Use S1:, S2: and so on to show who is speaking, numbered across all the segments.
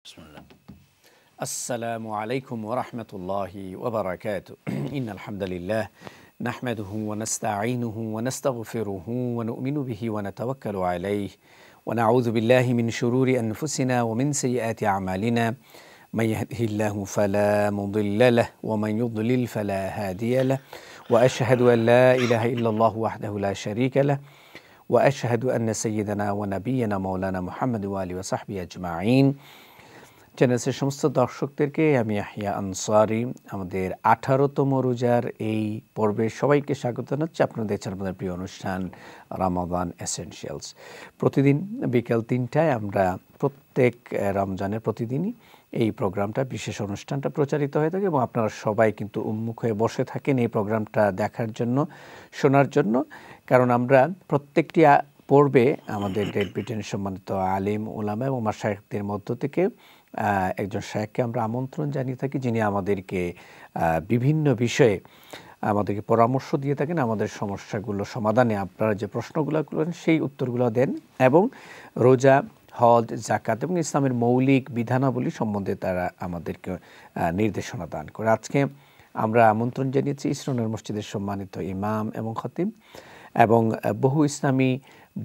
S1: বিসমিল্লাহ। আসসালামু আলাইকুম ওয়া রাহমাতুল্লাহি ওয়া বারাকাতুহু। ইন্নাল হামদালিল্লাহ নাহমাদুহু ওয়া নাস্তাঈনুহু ওয়া নাস্তাগফিরুহু ওয়া নু'মিনু বিহি ওয়া নাতাওয়াক্কালু আলাইহি ওয়া নাউযু বিল্লাহি মিন শুরুরি আনফুসিনা ওয়া মিন সাইয়্যাতি আমালিনা। মান ইয়াহদিহিল্লাহু ফালা মুদিল্লা লাহু ওয়া মান ইউদ্লিল ফালা হাদিয়া লাহু ওয়া আশহাদু আন লা ইলাহা ইল্লাল্লাহু ওয়াহদাহু লা শারীকা লাহু ওয়া আশহাদু আন্না সাইয়্যিদানা ওয়া নাবিয়্যানা মাওলানা মুহাম্মাদ ওয়া আলিহি ওয়া সাহবিহি আজমাইন। চ্যানেলের সমস্ত দর্শকদেরকে আমি ইয়াহিয়া আনসারী আমাদের 18তম রোজার এই পর্বে সবাইকে স্বাগত জানাচ্ছি। আপনারা দেখছেন আমাদের প্রিয় অনুষ্ঠান রামাদান এসেনশিয়ালস। প্রতিদিন বিকেল 3টায় আমরা প্রত্যেক রমজানের প্রতিদিনই এই প্রোগ্রামটা, বিশেষ অনুষ্ঠানটা প্রচারিত হয়ে থাকে এবং আপনারা সবাই কিন্তু উন্মুখ হয়ে বসে থাকেন এই প্রোগ্রামটা দেখার জন্য, শোনার জন্য। কারণ আমরা প্রত্যেকটি পর্বে আমাদের গ্রেট ব্রিটেনের সম্মানিত আলিম, উলামা এবং মাশায়েখদের মধ্য থেকে একজন শায়েখকে আমরা আমন্ত্রণ জানিয়ে থাকি, যিনি আমাদেরকে বিভিন্ন বিষয়ে আমাদেরকে পরামর্শ দিয়ে থাকেন, আমাদের সমস্যাগুলো সমাধানে আপনারা যে প্রশ্নগুলো করেন সেই উত্তরগুলো দেন এবং রোজা, হজ, যাকাত এবং ইসলামের মৌলিক বিধানাবলী সম্বন্ধে তারা আমাদেরকে নির্দেশনা দান করে। আজকে আমরা আমন্ত্রণ জানিয়েছি ইসরনের মসজিদের সম্মানিত ইমাম এবং খতিব এবং বহু ইসলামী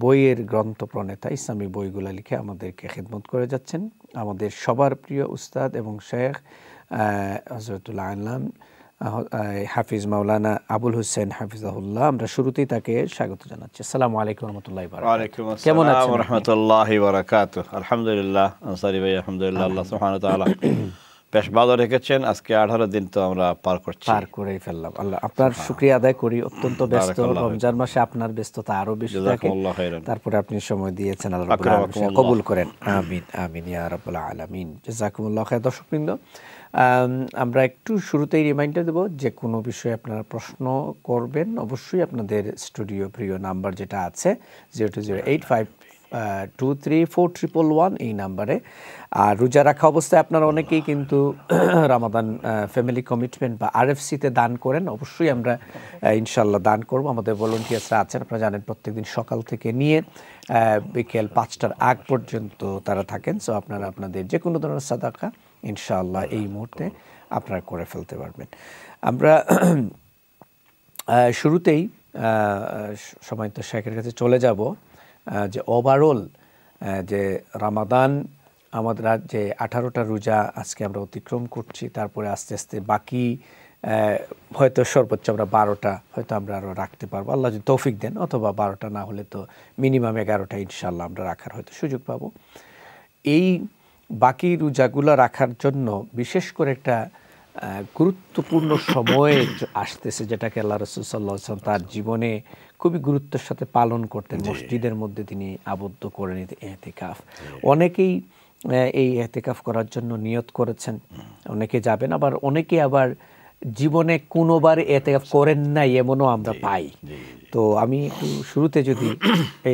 S1: বইয়ের গ্রন্থ প্রণেতা, ইসলামী বইগুলো লিখে আমাদেরকে খিদমত করে যাচ্ছেন আমাদের সবার প্রিয় উস্তাদ এবং শেখ হযরতুল আল্লাম হাফিজ মাওলানা আবুল হোসেন হাফিজাহুল্লাহ। আমরা শুরুতেই তাকে স্বাগত জানাচ্ছি। আসসালামু আলাইকুম ওয়া রাহমাতুল্লাহি ওয়া বারাকাতুহু।
S2: ওয়ালাইকুম আসসালাম ওয়া রাহমাতুল্লাহি ওয়া বারাকাতুহু। আলহামদুলিল্লাহ আনসারী ভাই, আলহামদুলিল্লাহ, আল্লাহ সুবহানাহু ওয়া তাআলা বেশ ভালো রেখেছেন। আজকে 18 দিন তো আমরা পার করেই ফেললাম।
S1: আল্লাহ আপনার শুকরিয়া আদায় করি। অত্যন্ত ব্যস্ত রমজান মাসে আপনার ব্যস্ততা আরো বেশি থাকে, তারপরে আপনি সময় দিয়েছেন, আল্লাহ রাব্বুল আলামিন কবুল করেন। আমিন আমিন ইয়া রাব্বাল আলামিন। জাযাকুমুল্লাহ খায়র। দর্শকবৃন্দ, আমরা একটু শুরুতেই রিমাইন্ডার দেব, যে কোনো বিষয়ে আপনারা প্রশ্ন করবেন অবশ্যই আপনাদের স্টুডিও প্রিয় নাম্বার যেটা আছে 0208523411 এই নাম্বারে। আর রোজা রাখা অবস্থায় আপনারা অনেকেই কিন্তু রামাদান ফ্যামিলি কমিটমেন্ট বা আরএফসিতে দান করেন। অবশ্যই আমরা ইনশাল্লাহ দান করব। আমাদের ভলান্টিয়ার্সরা আছেন, আপনারা জানেন প্রত্যেকদিন সকাল থেকে নিয়ে বিকেল 5টার আগ পর্যন্ত তারা থাকেন। সো আপনারা আপনাদের যে কোনো ধরনের সাদাকা ইনশাআল্লাহ এই মুহূর্তে আপনারা করে ফেলতে পারবেন। আমরা শুরুতেই সম্মানিত শেখের কাছে চলে যাব, যে ওভারঅল যে রামাদান আমাদের যে 18টা রোজা আজকে আমরা অতিক্রম করছি, তারপরে আস্তে আস্তে বাকি হয়তো সর্বোচ্চ আমরা 12টা হয়তো আমরা আরও রাখতে পারবো, আল্লাহ যদি তৌফিক দেন, অথবা 12টা না হলে তো মিনিমাম 11টা ইনশাআল্লাহ আমরা রাখার হয়তো সুযোগ পাবো। এই বাকি রোজাগুলো রাখার জন্য বিশেষ করে একটা গুরুত্বপূর্ণ সময় আসতেছে, যেটাকে আল্লাহ রাসূল সাল্লাল্লাহু আলাইহি ওয়াসাল্লাম তার জীবনে খুবই গুরুত্বের সাথে পালন করতেন। মসজিদের মধ্যে তিনি আবদ্ধ করে নিতেন ইতিকাফ। অনেকেই এই ইতিকাফ করার জন্য নিয়ত করেছেন, অনেকে যাবেন, আবার অনেকে আবার জীবনে কোনোবার ইতিকাফ করেন নাই এমনও আমরা পাই। তো আমি একটু শুরুতে যদি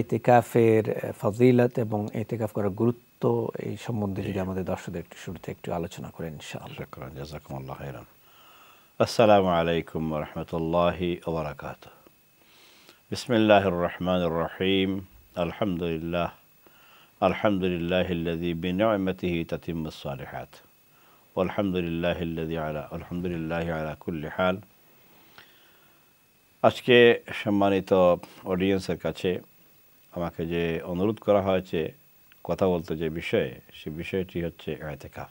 S1: ইতিকাফের ফজিলত এবং ইতিকাফ করার গুরুত্ব এই সম্বন্ধে যদি আমাদের দর্শকদের একটু শুরুতে একটু আলোচনা করেন ইনশাআল্লাহ।
S2: জাযাকুমুল্লাহ খাইরান। আসসালামু আলাইকুম ওয়া রাহমাতুল্লাহি ওয়া বারাকাতুহু। বিসমিল্লাহির রহমানির রহিম। আলহামদুলিল্লাহিল্লাযী বিনি'মাতিহি তাতিম্মুস সালিহাত। আলহামদুলিল্লাহি আলা কুল্লি হাল। আজকে সম্মানিত অডিয়েন্সের কাছে আমাকে যে অনুরোধ করা হয়েছে কথা বলতে যে বিষয়ে, সে বিষয়টি হচ্ছে ইতিকাফ।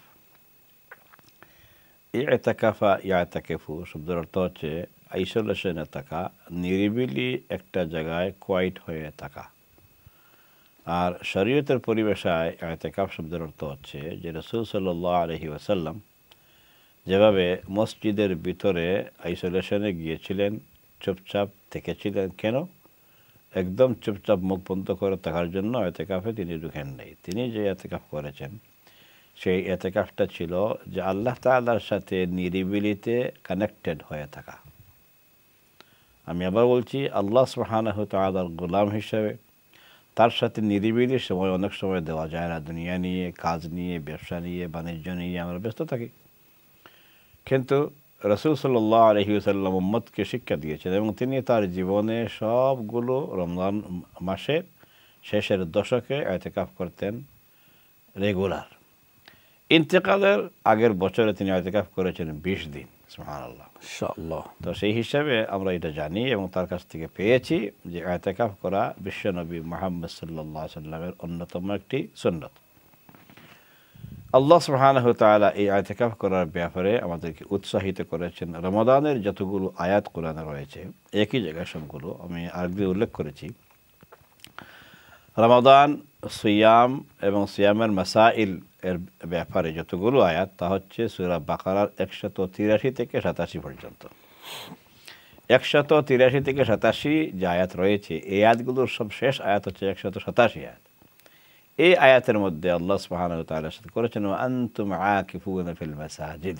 S2: ইতিকাফা ইয়াতাকিফু শব্দের অর্থ হচ্ছে আইসোলেশনে থাকা, নিরিবিলি একটা জায়গায় কোয়াইট হয়ে থাকা। আর শরীয়তের পরিভাষায় ইতিকাফ শব্দের অর্থ হচ্ছে যে রাসূল সাল্লাল্লাহু আলাইহি ওয়াসাল্লাম যেভাবে মসজিদের ভিতরে আইসোলেশনে গিয়েছিলেন, চুপচাপ থেকেছিলেন। কেন? একদম চুপচাপ মুখ বন্ধ করে থাকার জন্য ইতিকাফে তিনি ঢুকেন নাই। তিনি যে ইতিকাফ করেছেন সেই ইতিকাফটা ছিল যে আল্লাহ তাআলার সাথে নিরিবিলিতে কানেক্টেড হয়ে থাকা। আমি আবার বলছি, আল্লাহ সুবহানাহু ওয়া তাআলার গোলাম হিসেবে তার সাথে নিরিবিলি সময় অনেক সময় দেওয়া যায় না। দুনিয়া নিয়ে, কাজ নিয়ে, ব্যবসা নিয়ে, বাণিজ্য নিয়ে আমরা ব্যস্ত থাকি। কিন্তু রাসূল সাল্লাল্লাহু আলাইহি ওয়াসাল্লাম উম্মতকে শিক্ষা দিয়েছেন এবং তিনি তার জীবনে সবগুলো রমজান মাসের শেষের দশকে ইতিকাফ করতেন রেগুলার। ইন্তেকালের আগের বছরে তিনি ইতিকাফ করেছেন 20 দিন। সুবহানাল্লাহ।
S1: ইনশাআল্লাহ।
S2: তো সেই হিসাবে আমরা এটা জানি এবং তার কাছ থেকে পেয়েছি যে ইতিকাফ করা বিশ্বনবী মুহাম্মদ সাল্লাল্লাহু আলাইহি সাল্লামের অন্যতম একটি সুন্নাত। আল্লাহ সুবহানাহু ওয়া তাআলা এই ইতিকাফ করার ব্যাপারে আমাদেরকে উৎসাহিত করেছেন। রমাদানের যতগুলো আয়াত কোরআনে রয়েছে একই জায়গায় সবগুলো আমি আরেকদিন উল্লেখ করেছি। রমাদান, সিয়াম এবং সিয়ামের মাসাইল এর ব্যাপারে যতগুলো আয়াত তা হচ্ছে সূরা বাকারার 183 থেকে 87 পর্যন্ত। 183 থেকে 87 যে আয়াত রয়েছে এই আয়াতগুলোর সব শেষ আয়াত হচ্ছে 187 আয়াত। এই আয়াতের মধ্যে আল্লাহ সুবহানাহু ওয়া তাআলা সাথে করেছেন আনতুম আকিফুনা ফিল মাসাজিদ,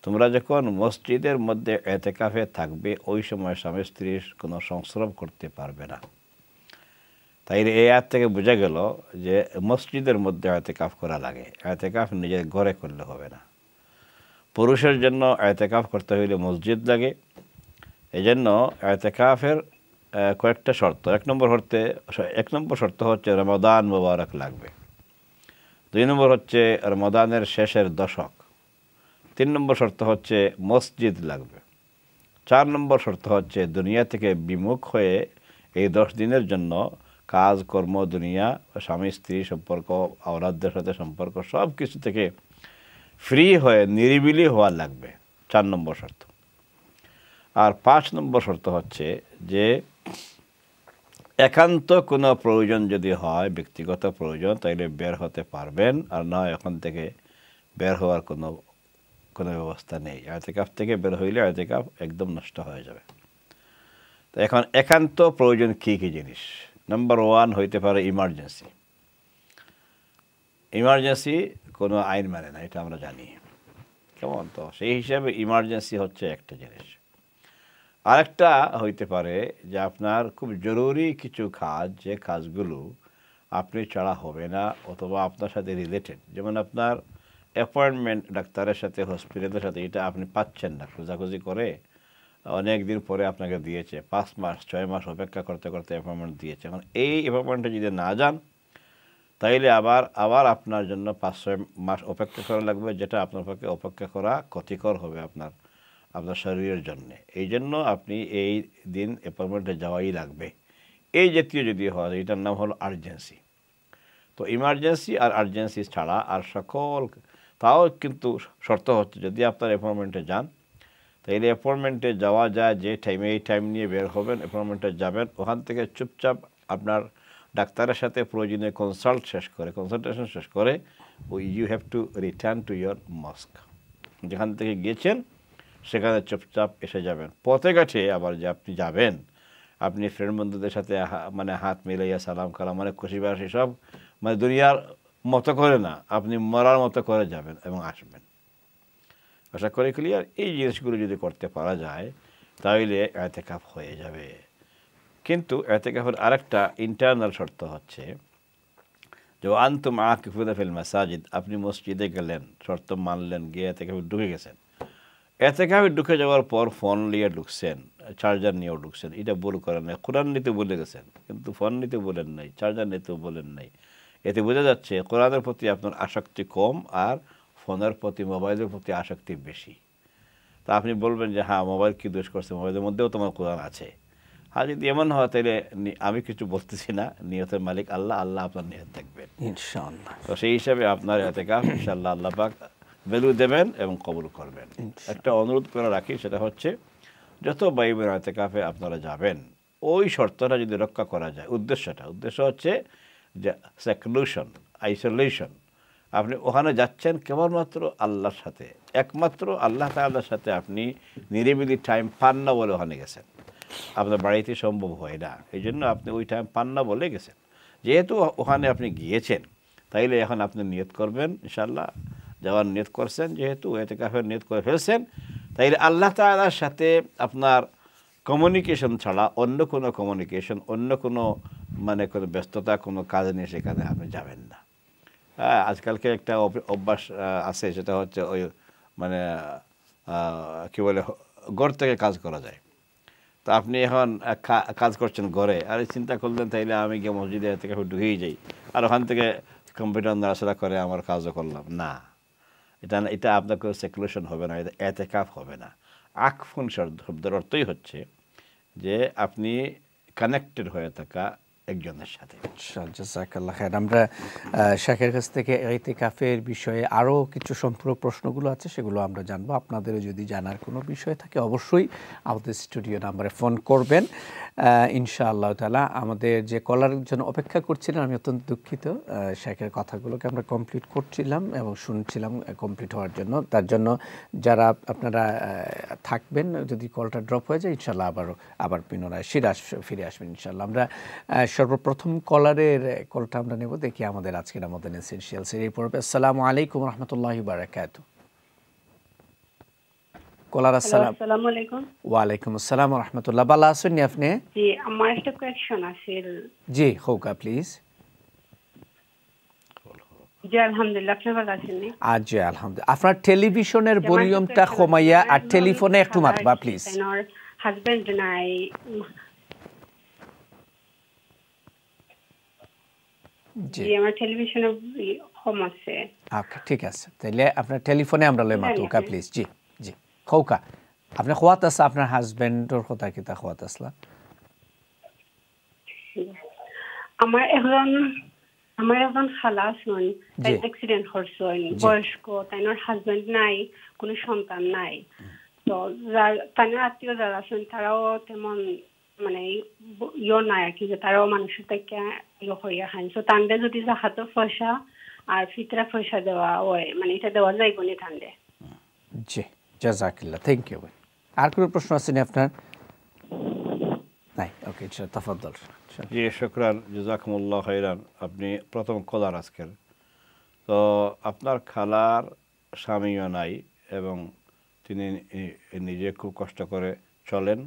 S2: তোমরা যখন মসজিদের মধ্যে ইতিকাফে থাকবে ওই সময় স্বামী স্ত্রীর কোনো সংস্রব করতে পারবে না। তাই এই আয়াত থেকে বোঝা গেল যে মসজিদের মধ্যে ইতিকাফ করা লাগে, ইতিকাফ নিজের ঘরে করলে হবে না। পুরুষের জন্য ইতিকাফ করতে হলে মসজিদ লাগে। এজন্য ইতিকাফের কয়েকটা শর্ত। এক নম্বর শর্ত হচ্ছে রমাদান মুবারক লাগবে। 2 নম্বর হচ্ছে রমাদানের শেষের দশক। 3 নম্বর শর্ত হচ্ছে মসজিদ লাগবে। 4 নম্বর শর্ত হচ্ছে দুনিয়া থেকে বিমুখ হয়ে এই 10 দিনের জন্য কাজকর্ম, দুনিয়া, স্বামী স্ত্রী সম্পর্ক, আওলাদদের সাথে সম্পর্ক সব কিছু থেকে ফ্রি হয়ে নিরিবিলি হওয়া লাগবে, 4 নম্বর শর্ত। আর 5 নম্বর শর্ত হচ্ছে যে একান্ত কোনো প্রয়োজন যদি হয়, ব্যক্তিগত প্রয়োজন, তাইলে বের হতে পারবেন, আর না এখন থেকে বের হওয়ার কোনো ব্যবস্থা নেই। ইতিকাফ থেকে বের হইলে ইতিকাফ একদম নষ্ট হয়ে যাবে। তো এখন একান্ত প্রয়োজন কী কী জিনিস? নাম্বার 1 হইতে পারে ইমার্জেন্সি। ইমার্জেন্সি কোনো আইন মানে না, এটা আমরা জানি, কেমন? তো সেই হিসাবে ইমার্জেন্সি হচ্ছে একটা জিনিস। আরেকটা হইতে পারে যে আপনার খুব জরুরি কিছু কাজ, যে কাজগুলো আপনি ছাড়া হবে না অথবা আপনার সাথে রিলেটেড, যেমন আপনার অ্যাপয়েন্টমেন্ট ডাক্তারের সাথে, হসপিটালের সাথে, এটা আপনি পাচ্ছেন না, খোঁজাখুঁজি করে অনেক দিন পরে আপনাকে দিয়েছে, 5 মাস 6 মাস অপেক্ষা করতে করতে অ্যাপয়েন্টমেন্ট দিয়েছে। এখন এই অ্যাপয়েন্টমেন্টে যদি না যান তাইলে আবার আপনার জন্য 5-6 মাস অপেক্ষা করা লাগবে, যেটা আপনার পক্ষে অপেক্ষা করা ক্ষতিকর হবে আপনার শরীরের জন্য। এই জন্য আপনি এই দিন অ্যাপয়েন্টমেন্টে যাওয়াই লাগবে। এই জাতীয় যদি হয় এটার নাম হলো আর্জেন্সি। তো ইমার্জেন্সি আর আর্জেন্সি ছাড়া আর সকল, তাও কিন্তু শর্ত হচ্ছে যদি আপনার অ্যাপয়েন্টমেন্টে যান তাইলে অ্যাপয়েন্টমেন্টে যাওয়া যায় যে টাইমে, এই টাইম নিয়ে বের হবেন, অ্যাপয়েন্টমেন্টে যাবেন, ওখান থেকে চুপচাপ আপনার ডাক্তারের সাথে প্রয়োজনীয় কনসালটেশন শেষ করে you have to return to your mosque. যেখান থেকে গিয়েছেন সেখানে চুপচাপ এসে যাবেন। পথে ঘাটে আবার যে আপনি যাবেন, আপনি ফ্রেন্ড বন্ধুদের সাথে হাত মিলাইয়া সালাম কালাম, খুশি বাসি সব দুনিয়ার মতো করে না, আপনি মরার মতো করে যাবেন এবং আসবেন। আশা করি ক্লিয়ার। এই জিনিসগুলো যদি করতে পারা যায় তাহলে ইতিকাফ হয়ে যাবে। কিন্তু ইতিকাফের আরেকটা ইন্টারনাল শর্ত হচ্ছে যে আনতুম আকিফুনা ফিল মাসাজিদ, আপনি মসজিদে গেলেন, শর্ত মানলেন, গিয়ে ইতিকাফে ঢুকে গেছেন। ইতিকাফে ঢুকে যাওয়ার পর ফোন নিয়ে ঢুকছেন, চার্জার নিয়েও ঢুকছেন, এটা ভুল করেন নাই। কোরআন নিতে বলে গেছেন কিন্তু ফোন নিতে বলেন নাই, চার্জার নিতেও বলেন নাই। এতে বোঝা যাচ্ছে কোরআনের প্রতি আপনার আসক্তি কম আর ফোনের প্রতি, মোবাইলের প্রতি আসক্তি বেশি। তা আপনি বলবেন যে হ্যাঁ মোবাইল কী দোষ করছে, মোবাইলের মধ্যেও তোমার কোরআন আছে। হ্যাঁ, যদি এমন হয় তাহলে আমি কিছু বলতেছি না, নিয়তের মালিক আল্লাহ, আল্লাহ আপনার নিয়ত দেখবেন ইনশাআল্লাহ। তো সেই হিসাবে আপনার ইতিকাফ ইনশাআল্লাহ আল্লাহ পাক ভ্যালু দেবেন এবং কবুল করবেন। একটা অনুরোধ করে রাখি, সেটা হচ্ছে যত ভাই বোন ইতিকাফে আপনারা যাবেন ওই শর্তটা যদি রক্ষা করা যায়, উদ্দেশ্য হচ্ছে যে সেক্লুশন, আইসোলেশন। আপনি ওখানে যাচ্ছেন কেবলমাত্র আল্লাহর সাথে, একমাত্র আল্লাহ তাআলার সাথে আপনি নিরিবিলি টাইম পান না বলে ওখানে গেছেন, আপনার বাড়িতে সম্ভব হয় না, এই জন্য আপনি ওই টাইম পান না বলে গেছেন। যেহেতু ওখানে আপনি গিয়েছেন তাইলে এখন আপনি নিয়ত করবেন, ইনশাআল্লাহ যাওয়ার নিয়ত করছেন, যেহেতু ইতিকাফের নিয়ত করে ফেলছেন, তাইলে আল্লাহ তাআলার সাথে আপনার কমিউনিকেশন ছাড়া অন্য কোনো কমিউনিকেশন, অন্য কোনো কোনো ব্যস্ততা, কোনো কাজ নিয়ে সেখানে আপনি যাবেন না। হ্যাঁ, আজকালকে একটা অভ্যাস আছে, সেটা হচ্ছে ওই কী বলে, ঘর থেকে কাজ করা যায়। তো আপনি এখন কাজ করছেন ঘরে, আর চিন্তা করলেন তাইলে আমি গিয়ে মসজিদে থেকে ঢুকেই যাই, আর ওখান থেকে কম্পিউটার নাড়াচাড়া করে আমার কাজও করলাম না, এটা আপনার কোনো সেকুলেশন হবে না, এটা এতেকাফ হবে না। আকফুন শব্দের অর্থই হচ্ছে যে আপনি কানেক্টেড হয়ে থাকা একজনের সাথে।
S1: জাযাকাল্লাহ খাইর। আমরা শেখের কাছ থেকে ইতিকাফের বিষয়ে আরও কিছু সম্পূরক প্রশ্নগুলো আছে, সেগুলো আমরা জানবো। আপনাদেরও যদি জানার কোনো বিষয় থাকে অবশ্যই আমাদের স্টুডিও নাম্বারে ফোন করবেন ইনশাআল্লাহ তাআলা। আমাদের যে কলারের জন্য অপেক্ষা করছিলেন, আমি অত্যন্ত দুঃখিত, শেখের কথাগুলোকে আমরা কমপ্লিট করছিলাম এবং শুনছিলাম কমপ্লিট হওয়ার জন্য। তার জন্য যারা আপনারা থাকবেন, যদি কলটা ড্রপ হয়ে যায় ইনশাআল্লাহ আবার পুনরায় ফিরে আসবেন ইনশাআল্লাহ। আমরা সর্বপ্রথম কলারের কলটা আমরা নেব, দেখি আমাদের আজকের আমাদের এসেনশিয়াল এই পর্বে। আসসালামু আলাইকুম রহমতুল্লাহি বারাকাতু। কলার আসসালামু আলাইকুম। ওয়ালাইকুম আসসালাম রহমতুল্লাহ। ভালো আছেন আপনি?
S3: জি, আমার একটা কোয়েশ্চন আছে।
S1: জি হোকা প্লিজ।
S3: জি আলহামদুলিল্লাহ, আপনি ভালো আছেন?
S1: জি আলহামদুলিল্লাহ। আপনার টেলিভিশনের ভলিউমটা কমাইয়া আর টেলিফোনে একটু মাতবা প্লিজ।
S3: আমার হাজবেন্ড নাই। জি আমার টেলিভিশনে কম আছে।
S1: ওকে ঠিক আছে, তাহলে আপনার টেলিফোনে আমরা লই মাতুকা প্লিজ। জি জি খৌকা, আপনি খোয়াত আছে আপনার হাজবেন্ডর কথা কিতা খোয়াত আসলা?
S3: আমার এখন খালা আছেন, তাই অ্যাক্সিডেন্ট হয়েছেন, বয়স্ক, তাইনোর হাজবেন্ড নাই, কোনো সন্তান নাই। তো তাইনোর আত্মীয় যারা আছেন তারাও তেমন মানে নাই আর কি, যে তারাও মানুষের থেকে হইয়া খান। তো তান্ডে যদি জাকাতের পয়সা আর ফিতরা পয়সা দেওয়া হয়, মানে এটা দেওয়া যাইব নি তান্ডে?
S1: জি জাযাকাল্লাহ, থ্যাংক ইউ। আর কোনো প্রশ্ন আছে নি আপনার? নাই, ওকে তাফাদ্দল।
S2: জি শুকরান, জাযাকুমুল্লাহ খাইরান। আপনি প্রথম কলার আজকের। তো আপনার খালার স্বামীও নাই এবং তিনি নিজে খুব কষ্ট করে চলেন।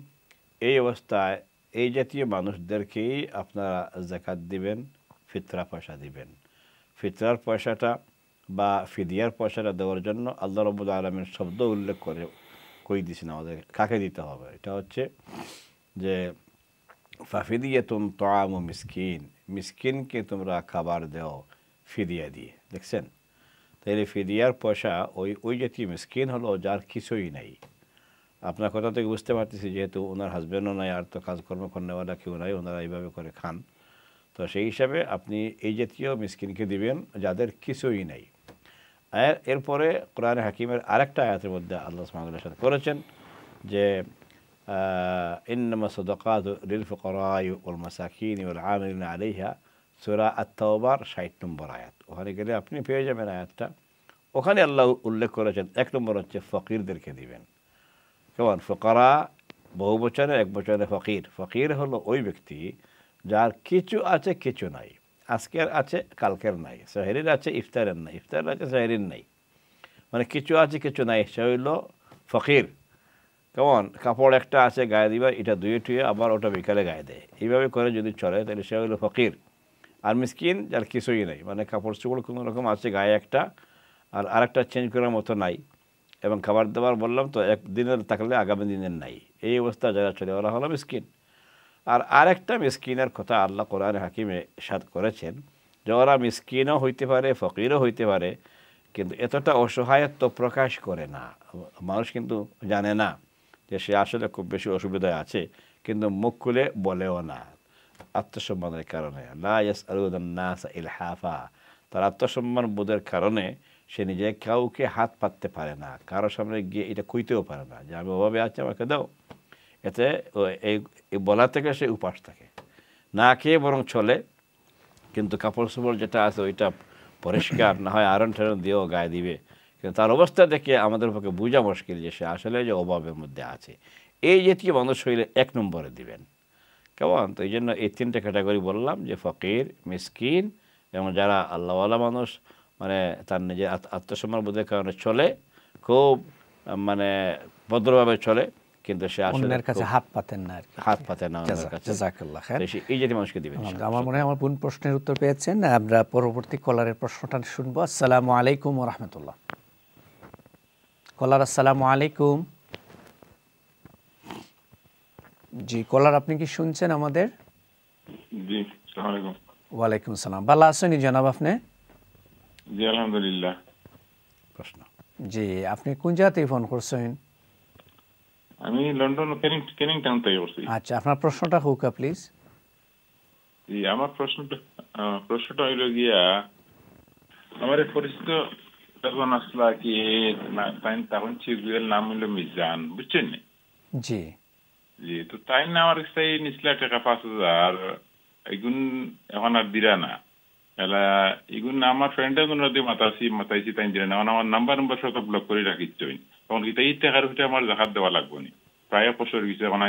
S2: এই অবস্থায় এই জাতীয় মানুষদেরকেই আপনারা যাকাত দিবেন, ফিতরা পয়সা দিবেন। ফিতরার পয়সাটা বা ফিদিয়ার পয়সাটা দেওয়ার জন্য আল্লাহ রাব্বুল আলামিন শব্দ উল্লেখ করে দিয়েছেন আমাদের কাকে দিতে হবে। এটা হচ্ছে যে ফাফিদিয়াতুন তাআমু মিসকিন, মিসকিনকে তোমরা খাবার দাও ফিদিয়া দিয়ে। দেখছেন? তাইলে ফিদিয়ার পয়সা ওই জাতীয় মিসকিন হলো যার কিছুই নাই। আপনার কথা থেকে বুঝতে পারতেছি যেহেতু ওনার হাজব্যান্ডও নাই, আর তো কাজকর্ম করনেওয়ালা কেউ নাই, ওনারা এইভাবে করে খান। তো সেই হিসাবে আপনি এই জাতীয় মিসকিনকে দিবেন যাদের কিছুই নাই। আর এরপরে কোরআনে হাকিমের আরেকটা আয়াতের মধ্যে আল্লাহ সুবহানাহু ওয়া তাআলা সাথে করেছেন যে ইন্নামা সাদাকাতু লিল ফুকারাই ওয়াল মাসাকিন ওয়াল আমিলিনা আলাইহা, সূরা আত-তাওবার 60 নম্বর আয়াত। ওখানে গেলে আপনি পেয়ে যাবেন আয়াতটা। ওখানে আল্লাহ উল্লেখ করেছেন 1 নম্বর হচ্ছে ফকিরদেরকে দিবেন। কেমন? ফুকারা বহু বচনে, এক বচনে ফকির। ফকির হলো ওই ব্যক্তি যার কিছু আছে কিছু নাই, আজকের আছে কালকের নাই, সাহেরির আছে ইফতারের নাই, ইফতারের আছে সাহেরির নাই, মানে কিছু আছে কিছু নাই, সে হইল ফকির। কেমন? কাপড় একটা আছে গায়ে দিবার, এটা ধুয়ে টুয়ে আবার ওটা বিকালে গায়ে দেয়, এইভাবে করে যদি চলে তাহলে সে হইল ফকির। আর মিসকিন যার কিছুই নেই, মানে কাপড় চোপড় কোনো রকম আছে গায়ে একটা, আর আরেকটা চেঞ্জ করার মতো নাই, এবং খাবার দাবার বললাম তো একদিনের থাকলে আগামী দিনের নাই, এই অবস্থা যারা চলে ওরা হলো মিসকিন। আর আরেকটা মিসকিনের কথা আল্লাহ কোরআন হাকিমে ইরশাদ করেছেন যে ওরা মিসকিনও হইতে পারে, ফকিরও হইতে পারে, কিন্তু এতটা অসহায়ত্ব প্রকাশ করে না। মানুষ কিন্তু জানে না যে সে আসলে খুব বেশি অসুবিধায় আছে, কিন্তু মুখ খুলে বলেও না আত্মসম্মানের কারণে। লা ইয়াসআলুনান নাসা ইলহাফা, তার আত্মসম্মান বোধের কারণে সে নিজে কাউকে হাত পাততে পারে না, কারোর সামনে গিয়ে এটা কইতেও পারে না যে আমি অভাবে আছি আমাকে দাও। এতে এই বলা থেকে সে উপাস থাকে, না খেয়ে বরং চলে, কিন্তু কাপড় চোপড় যেটা আছে ওইটা পরিষ্কার না হয় আয়রন ঠায়রন দিয়েও গায়ে দিবে, কিন্তু তার অবস্থা দেখে আমাদের পক্ষে বোঝা মুশকিল যে সে আসলে যে অভাবের মধ্যে আছে। এই জাতীয় মানুষ হইলে 1 নম্বরে দিবেন। কেমন? তো এই জন্য এই 3টে ক্যাটাগরি বললাম যে ফকির, মিসকিন এবং যারা আল্লাহওয়ালা মানুষ, মানে তার নিজের আত্মসম্মান বোধের কারণে চলে, খুব মানে ভদ্রভাবে চলে, কিন্তু সে আসলে
S1: কাছে হাত পাতেন না,
S2: হাত পাতেন না ওনার কাছে।
S1: জাযাকাল্লাহ খাইর।
S2: এই জাতীয় মানুষকে দিবেন।
S1: আমার মনে হয় আমার বোন প্রশ্নের উত্তর পেয়েছেন। আমরা পরবর্তী কলারের প্রশ্নটা শুনবো। আসসালামু আলাইকুম ওয়া রাহমাতুল্লাহ। কলার আসসালামু আলাইকুম। জি কলার, আপনি কি শুনছেন আমাদের?
S4: জি আসসালামু আলাইকুম।
S1: ওয়ালাইকুম আসসালাম। ভালো আছেন জনাব আপনি?
S4: জি আলহামদুলিল্লাহ।
S2: প্রশ্ন।
S1: জি, আপনি কোন জায়গা থেকে ফোন করছেন?
S4: আমি লন্ডন কেনিংটন থেকে করছি।
S1: আচ্ছা, আপনার প্রশ্নটা হোক প্লিজ।
S4: জি, আমার প্রশ্নটা হইল গিয়া, আমার এক পরিচিত তখন আসলা কি তখন চিফের নাম হইল মিজান, বুঝছেন?
S1: জি
S4: জি, তো তাই না আমার কাছে নিচলা টাকা 5,000 এগুন এখন আর দিরা না। এলা এগুন আমার ফ্রেন্ডের জন্য দিয়ে মাতাইছি তাই দিরা না। আমার নাম্বার সব ব্লক করে রাখিচ্ছ। তখন কি এই টাকার ভিতরে আমার জাকাত দেওয়া লাগবে না। প্রায় বছর গেছে, এখন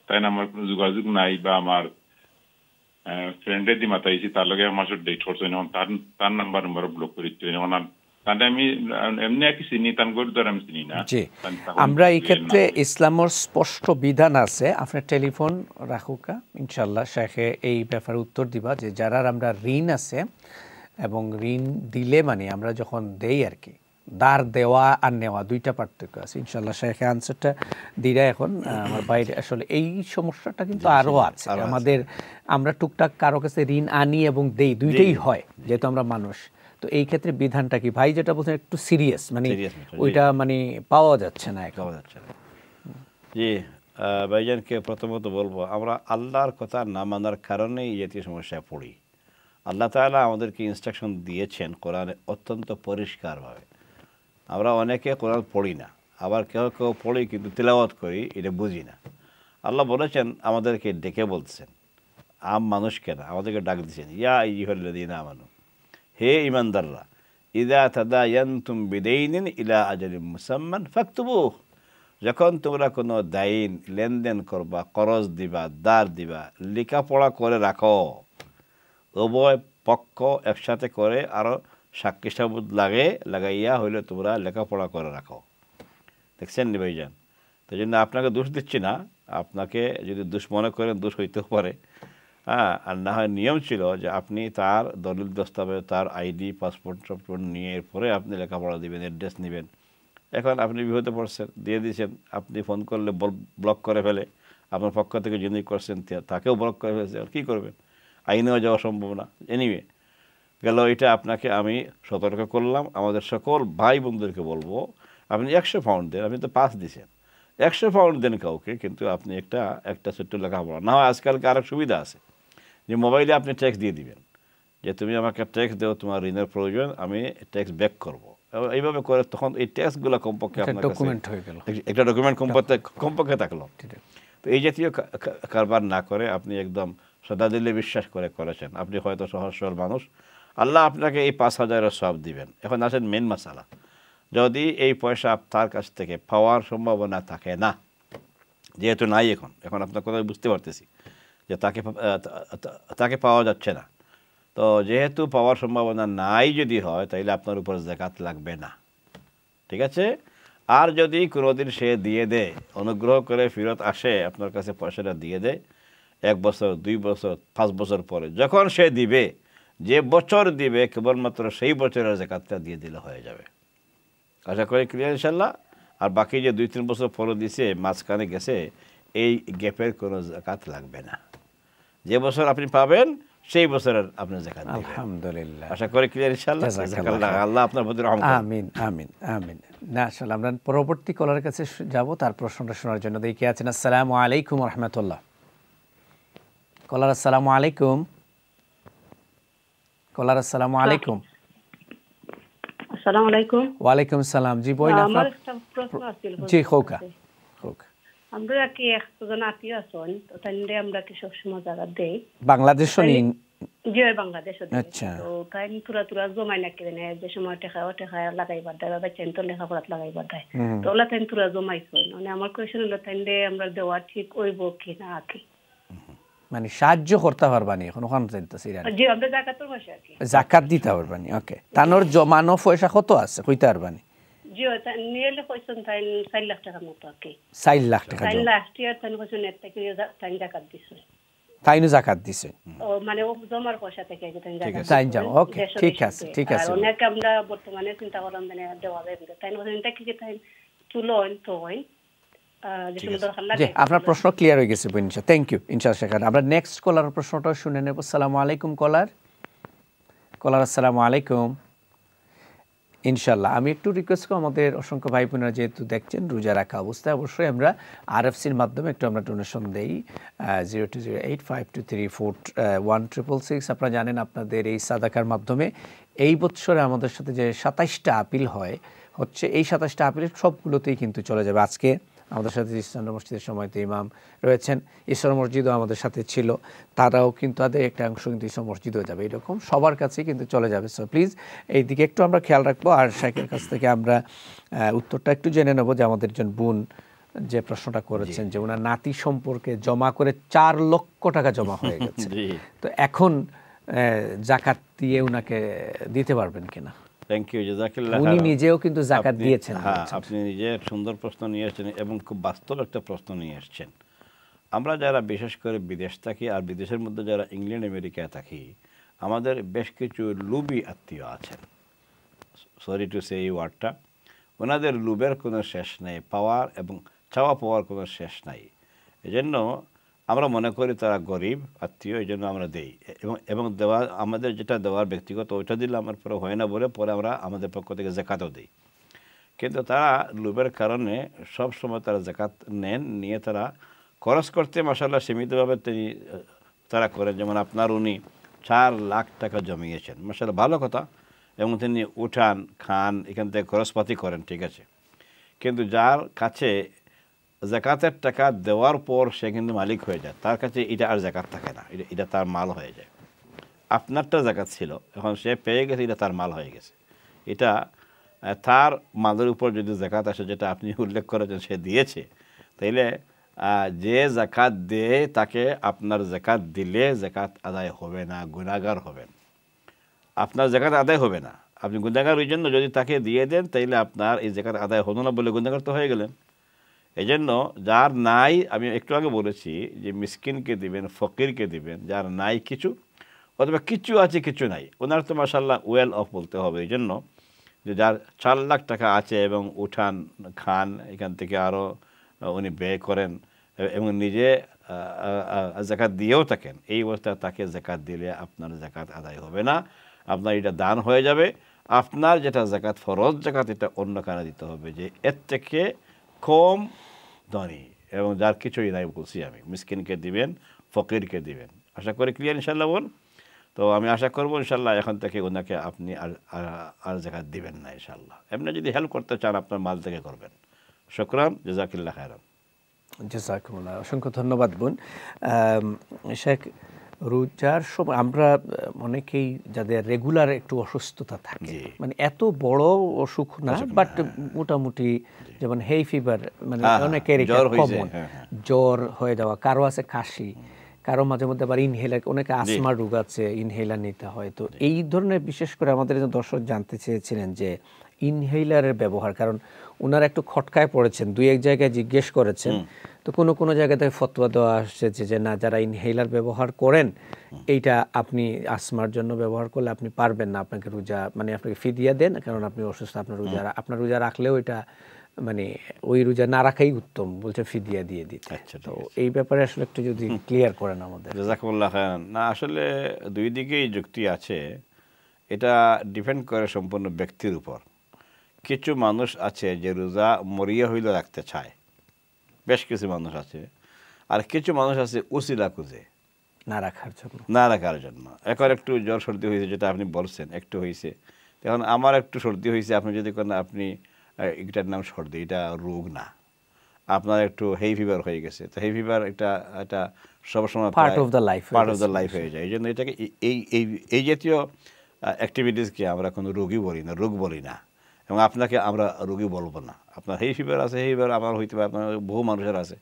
S4: তাই না আমার কোনো যোগাযোগ নাই, বা আমার ফ্রেন্ডের দিয়ে মাতাইছি তার লগে আমার সাথে ডেট করছে, এখন তার নাম্বার ব্লক করে দিচ্ছ। এখন তাহলে আমি এমনি আর কি চিনি, তার গরুদার আমি চিনি না।
S1: জি, আমরা এই ক্ষেত্রে ইসলামের স্পষ্ট বিধান আছে। আপনার টেলিফোন রাখুকা, ইনশাল্লাহ শেখে এই ব্যাপারে উত্তর দিবা যে যারা আমরা ঋণ আছে এবং ঋণ দিলে মানে আমরা যখন দেই আর কি, দার দেওয়া আর নেওয়া দুইটা পার্থক্য আছে। ইনশাল্লাহ শেখে আনসারটা দিরা। এখন আমার বাইরে আসলে এই সমস্যাটা কিন্তু আরও আছে আমাদের। আমরা টুকটাক কারো কাছে ঋণ আনি এবং দেই, দুইটাই হয় যেহেতু আমরা মানুষ। তো এই ক্ষেত্রে বিধানটা কি ভাই যেটা বলছেন একটু সিরিয়াস, মানে ওইটা মানে পাওয়া যাচ্ছে না, পাওয়া যাচ্ছে না।
S2: জি, ভাইজানকে প্রথমত বলবো, আমরা আল্লাহর কথা না মানার কারণেই জাতীয় সমস্যায় পড়ি। আল্লাহ তাআলা আমাদেরকে ইনস্ট্রাকশন দিয়েছেন কোরআনে অত্যন্ত পরিষ্কারভাবে। আমরা অনেকে কোরআন পড়ি না, আবার কেউ কেউ পড়ি কিন্তু তিলাওয়াত করি, এটা বুঝি না। আল্লাহ বলেছেন, আমাদেরকে ডেকে বলছেন, মানুষকে না, আমাদেরকে ডাক দিচ্ছেন, ইয়া আইয়ুহাল্লাযীনা আমানু, হে ইমানদাররা, ইযা তাদায়ানতুম বিদাইনিন ইলা আজালিন মুসাম্মান ফাকতুবুহ, যখন তোমরা কোনো দাইন লেনদেন করবা, করজ দিবা, দার দিবা, লেখাপড়া করে রাখো। উভয় পক্ষ একসাথে করে আরও সাক্ষী সাবুত লাগাইয়া হইলে তোমরা লেখাপড়া করে রাখো। দেখছেন নি ভাইজান? তাই জন্য আপনাকে দোষ দিচ্ছি না, আপনাকে যদি দোষ মনে করেন দোষ হইতেও পারে। হ্যাঁ, আর না হয় নিয়ম ছিল যে আপনি তার দলিল দস্তাবেজ, তার আইডি, পাসপোর্ট টাসপোর্ট নিয়ে এরপরে আপনি লেখাপড়া দিবেন, অ্যাড্রেস নেবেন। এখন আপনি বিপদে পড়ছেন, দিয়ে দিয়েছেন, আপনি ফোন করলে ব্লক করে ফেলে, আপনার পক্ষ থেকে যিনি করছেন তাকেও ব্লক করে ফেলেছে, কী করবেন? আইনেও যাওয়া সম্ভব না। এনিওয়ে গেল, এটা আপনাকে আমি সতর্ক করলাম। আমাদের সকল ভাই বোনদেরকে বলবো, আপনি 100 পাউন্ড দেন, আপনি তো 5 দিয়েছেন, 100 পাউন্ড দেন কাউকে, কিন্তু আপনি একটা ছোট্ট লেখাপড়া না হয়। আজকালকে আরেক সুবিধা আছে যে মোবাইলে আপনি ট্যাক্স দিয়ে দিবেন যে তুমি আমাকে ট্যাক্স দেও, তোমার ঋণের প্রয়োজন, আমি ট্যাক্স ব্যাক করবো। এইভাবে করে তখন এই ট্যাক্সগুলো কমপক্ষে আপনার কাছে একটা ডকুমেন্ট কমপক্ষে থাকলো। তো এই জাতীয় কারবার না করে আপনি একদম সদা দিলে বিশ্বাস করে করেছেন। আপনি হয়তো সহজ সরল মানুষ, আল্লাহ আপনাকে এই 5,000-এর সব দিবেন। এখন আসেন মেন মাসালা, যদি এই পয়সা তার কাছ থেকে পাওয়ার সম্ভাবনা থাকে না, যেহেতু নাই, এখন আপনার কথা বুঝতে পারতেছি যে তাকে পাওয়া যাচ্ছে না, তো যেহেতু পাওয়ার সম্ভাবনা নাই যদি হয়, তাইলে আপনার উপর যাকাত লাগবে না, ঠিক আছে? আর যদি কোনোদিন সে দিয়ে দেয়, অনুগ্রহ করে ফেরত আসে আপনার কাছে, পয়সাটা দিয়ে দেয় 1 বছর, 2 বছর, 5 বছর পরে, যখন সে দিবে, যে বছর দিবে কেবলমাত্র সেই বছরের যাকাতটা দিয়ে দিলে হয়ে যাবে। আশা করি ক্লিয়ার ইনশাল্লাহ। আর বাকি যে 2-3 বছর পরে দিছে, মাঝখানে গেছে, এই গ্যাপের কোনো যাকাত লাগবে না। যে বছর আপনি পাবেন সেই বছরের আপনার যাকাত দিবেন।
S1: আলহামদুলিল্লাহ,
S2: আশা করি ক্লিয়ার ইনশাআল্লাহ। আল্লাহ আপনার প্রতি রহমত করুন।
S1: আমিন আমিন আমিন। না, আসলে আমরা পরবর্তী কলার কাছে যাব, তার প্রশ্নটা শোনার জন্য। দেখি আছেন। আসসালামু আলাইকুম রহমতুল্লাহ। কলার আসসালামু আলাইকুম। কলার আসসালামু আলাইকুম।
S3: আসসালামু আলাইকুম।
S1: ওয়ালাইকুম সালাম। জি বইন,
S3: আমার একটা প্রশ্ন আছিল।
S1: জি হোকা হোক।
S3: আমরা কি একজন আত্মীয় আছেন, তো তাইলে আমরা কি সবসময় জায়গা দেই
S1: বাংলাদেশও নি?
S3: জি, বাংলাদেশও।
S1: আচ্ছা,
S3: তো তাই তুরা জমাই না কেনে, যে সময় টাকা লাগাইবার দেয়, বা বাচ্চা তো লেখাপড়াত লাগাইবার দেয়, তো ওলা তাই তুরা জমাইছেন। মানে আমার কোয়েশন হলো, তাইলে আমরা দেওয়া ঠিক হইব কি না? কি
S1: মানে সাহায্য করতে পারবানি? এখন ওখানে যাইতেছি,
S3: জি, আমরা জাকাতের পয়সা কি
S1: জাকাত দিতে পারবানি? ওকে, তানোর জমানো পয়সা কত আছে কইতে পারবানি?
S3: জি, নিয়েলে কইছেন তাই 4 লাখ টাকার মতো কি।
S1: 4 লাখ টাকা?
S3: 4 লাখ টাকা তাই কইছেন, এর থেকে তাই জাকাত দিছে।
S1: তাইনো জাকাত দিছে?
S3: ও মানে ও জমার পয়সা থেকে তাই জাকাত
S1: তাই যাও। ওকে, ঠিক আছে ঠিক আছে।
S3: অনেক আমরা বর্তমানে চিন্তা করলাম মানে দেওয়া যাবে, তাই কইছেন এটা কি তাই তুলন তো হয়।
S1: জি, আপনার প্রশ্ন ক্লিয়ার হয়ে গেছে ইনশাআল্লাহ। থ্যাংক ইউ ইনশাআল্লাহ। সেখানে আমরা নেক্সট কলার প্রশ্নটা শুনে নেব। আসসালামু আলাইকুম কলার। কলার আসসালামু আলাইকুম। ইনশাল্লাহ আমি একটু রিকোয়েস্ট করব, আমাদের অসংখ্য ভাই বোনেরা যেহেতু দেখছেন রোজা রাখা অবস্থায়, অবশ্যই আমরা RFCর মাধ্যমে একটু আমরা ডোনেশন দেই 020852341666। আপনারা জানেন আপনাদের এই সাদাকার মাধ্যমে এই বছরে আমাদের সাথে যে 27টা আপিল হচ্ছে এই 27টা আপিলের সবগুলোতেই কিন্তু চলে যাবে। আজকে আমাদের সাথে ইসলাম মসজিদের সময়তে ইমাম রয়েছেন, ঈশ্বর মসজিদও আমাদের সাথে ছিল, তারাও কিন্তু তাদের একটা অংশ কিন্তু ঈশ্বর মসজিদও যাবে, এরকম সবার কাছেই কিন্তু চলে যাবে। সো প্লিজ এই দিকে একটু আমরা খেয়াল রাখবো। আর শাইখের কাছ থেকে আমরা উত্তরটা একটু জেনে নেবো যে আমাদের একজন বোন যে প্রশ্নটা করেছেন যে ওনার নাতি সম্পর্কে জমা করে 4 লক্ষ টাকা জমা হয়ে গেছে, তো এখন জাকাত দিয়ে ওনাকে দিতে পারবেন কিনা?
S2: থ্যাংক ইউ, জাযাকাল্লাহ।
S1: উনি নিজেও কিন্তু জাকাত দিয়েছেন।
S2: হ্যাঁ, আপনি নিজে সুন্দর প্রশ্ন নিয়ে এসেছেন এবং খুব বাস্তব একটা প্রশ্ন নিয়ে এসেছেন। আমরা যারা বিশেষ করে বিদেশ থাকি আর বিদেশের মধ্যে যারা ইংল্যান্ড আমেরিকায় থাকি, আমাদের বেশ কিছু লুবি আত্মীয় আছেন, সরি টু সে এই ওয়ার্ডটা, ওনাদের লুবের কোনো শেষ নেই, পাওয়ার এবং চাওয়া পাওয়ার কোনো শেষ নাই। এজন্য আমরা মনে করি তারা গরিব আত্মীয়, এই জন্য আমরা দেই এবং দেওয়া আমাদের যেটা দেওয়ার ব্যক্তিগত ওইটা দিলে আমার পরে হয় না বলে পরে আমরা আমাদের পক্ষ থেকে জাকাতও দিই। কিন্তু তারা লোভের কারণে সব সময় তারা জাকাত নেন, নিয়ে তারা খরচ করতে মাশাআল্লাহ সীমিতভাবে তারা করেন। যেমন আপনার উনি 4 লাখ টাকা জমিয়েছেন, মাশাআল্লাহ ভালো কথা, এবং তিনি উঠান খান এখান থেকে খরচপাতি করেন, ঠিক আছে। কিন্তু যার কাছে জাকাতের টাকা দেওয়ার পর সে কিন্তু মালিক হয়ে যায়, তার কাছে এটা আর জাকাত থাকে না, এটা তার মাল হয়ে যায়। আপনারটা জাকাত ছিল, এখন সে পেয়ে গেছে, এটা তার মাল হয়ে গেছে। এটা তার মালের উপর যদি জাকাত আসে, যেটা আপনি উল্লেখ করেছেন সে দিয়েছে, তাইলে যে জাকাত দেয় তাকে আপনার জাকাত দিলে জাকাত আদায় হবে না, গুনাহগার হবেন। আপনার জাকাত আদায় হবে না, আপনি গুনাহগার ওই জন্য যদি তাকে দিয়ে দেন তাইলে আপনার এই জাকাত আদায় হলো না বলে গুনাহগার তো হয়ে গেলেন। এই জন্য যার নাই, আমি একটু আগে বলেছি যে মিসকিনকে দিবেন, ফকিরকে দিবেন, যার নাই কিছু অথবা কিছু আছে কিছু নাই, ওনার তো মাশাআল্লাহ ওয়েল অফ বলতে হবে। এই জন্য যে যার 4 লাখ টাকা আছে এবং উঠান খান এখান থেকে আরও উনি ব্যয় করেন এবং নিজে জাকাত দিয়েও থাকেন, এই অবস্থায় তাকে জাকাত দিলে আপনার জাকাত আদায় হবে না, আপনার এটা দান হয়ে যাবে। আপনার যেটা জাকাত ফরজ জাকাত, এটা অন্য কারণে দিতে হবে, যে এর থেকে কম ধনী এবং যার কিছুই নাই বলছি আমি, মিসকিনকে দিবেন, ফকিরকে দিবেন। আশা করি ক্লিয়ার ইনশাল্লাহ বোন। তো আমি আশা করবো ইনশাল্লাহ এখন থেকে ওনাকে আপনি আর জাকাত দিবেন না ইনশাল্লাহ। এমনি যদি হেল্প করতে চান আপনার মাল থেকে করবেন। শুকরান, জাযাকাল্লাহ খায়রান।
S1: জাযাকুমুল্লাহ, অসংখ্য ধন্যবাদ বোন। শেখ, রোজার সময় আমরা অনেকেই যাদের রেগুলার একটু অসুস্থতা থাকে, মানে এত বড় অসুখ না, বাট মোটামুটি যেমন হেই ফিভার, মানে অনেকের কমন জ্বর হয়ে যাওয়া, কারো আছে কাশি, কারো মাঝে মধ্যে আবার ইনহেলার, অনেকে আসমার রোগ আছে, ইনহেলার নিতে হয়। তো এই ধরনের বিশেষ করে আমাদের দর্শক জানতে চেয়েছিলেন যে ইনহেলারের ব্যবহার, কারণ ওনারা একটু খটকায় পড়েছেন, 2-1 জায়গায় জিজ্ঞেস করেছেন, তো কোনো জায়গাতে ফতোয়া দেওয়া আসছে যে না, যারা ইনহেলার ব্যবহার করেন এইটা আপনি আসমার জন্য ব্যবহার করলে আপনি পারবেন না, আপনাকে রোজা, মানে আপনাকে ফিদিয়া দেন, কারণ আপনি অসুস্থ, আপনার রোজা রাখলেও এটা মানে ওই রোজা না রাখাই উত্তম, বলছে ফিদিয়া দিয়ে দিতে। তো এই ব্যাপারে আসলে একটু যদি ক্লিয়ার করেন আমাদের।
S2: জাযাকুমুল্লাহ খায়রান। না, আসলে দুই দিকেই যুক্তি আছে, এটা ডিপেন্ড করে সম্পূর্ণ ব্যক্তির উপর। কিছু মানুষ আছে যে রোজা মরিয়া হইলে রাখতে চায়, বেশ কিছু মানুষ আছে, আর কিছু মানুষ আছে উসিলা খুঁজে
S1: না রাখার জন্য।
S2: এখন একটু জ্বর সর্দি হয়েছে, যেটা আপনি বলছেন একটু হয়েছে, এখন আমার একটু সর্দি হয়েছে, আপনি যদি করেন আপনি এটার নাম সর্দি, এটা রোগ না, আপনার একটু হেই ফিভার হয়ে গেছে, তো হেই ফিভার এটা সবসময়
S1: পার্ট অফ দ্য লাইফ
S2: হয়ে যায়। এই জন্য এটাকে এই জাতীয় অ্যাক্টিভিটিসকে আমরা কোনো রোগী বলি না, রোগ বলি না, এবং আপনাকে আমরা রোগী বলবো না। আপনার হেই ফিভার আছে, হেই ফিভার আমার হইতে পারে, আপনার বহু মানুষের আছে,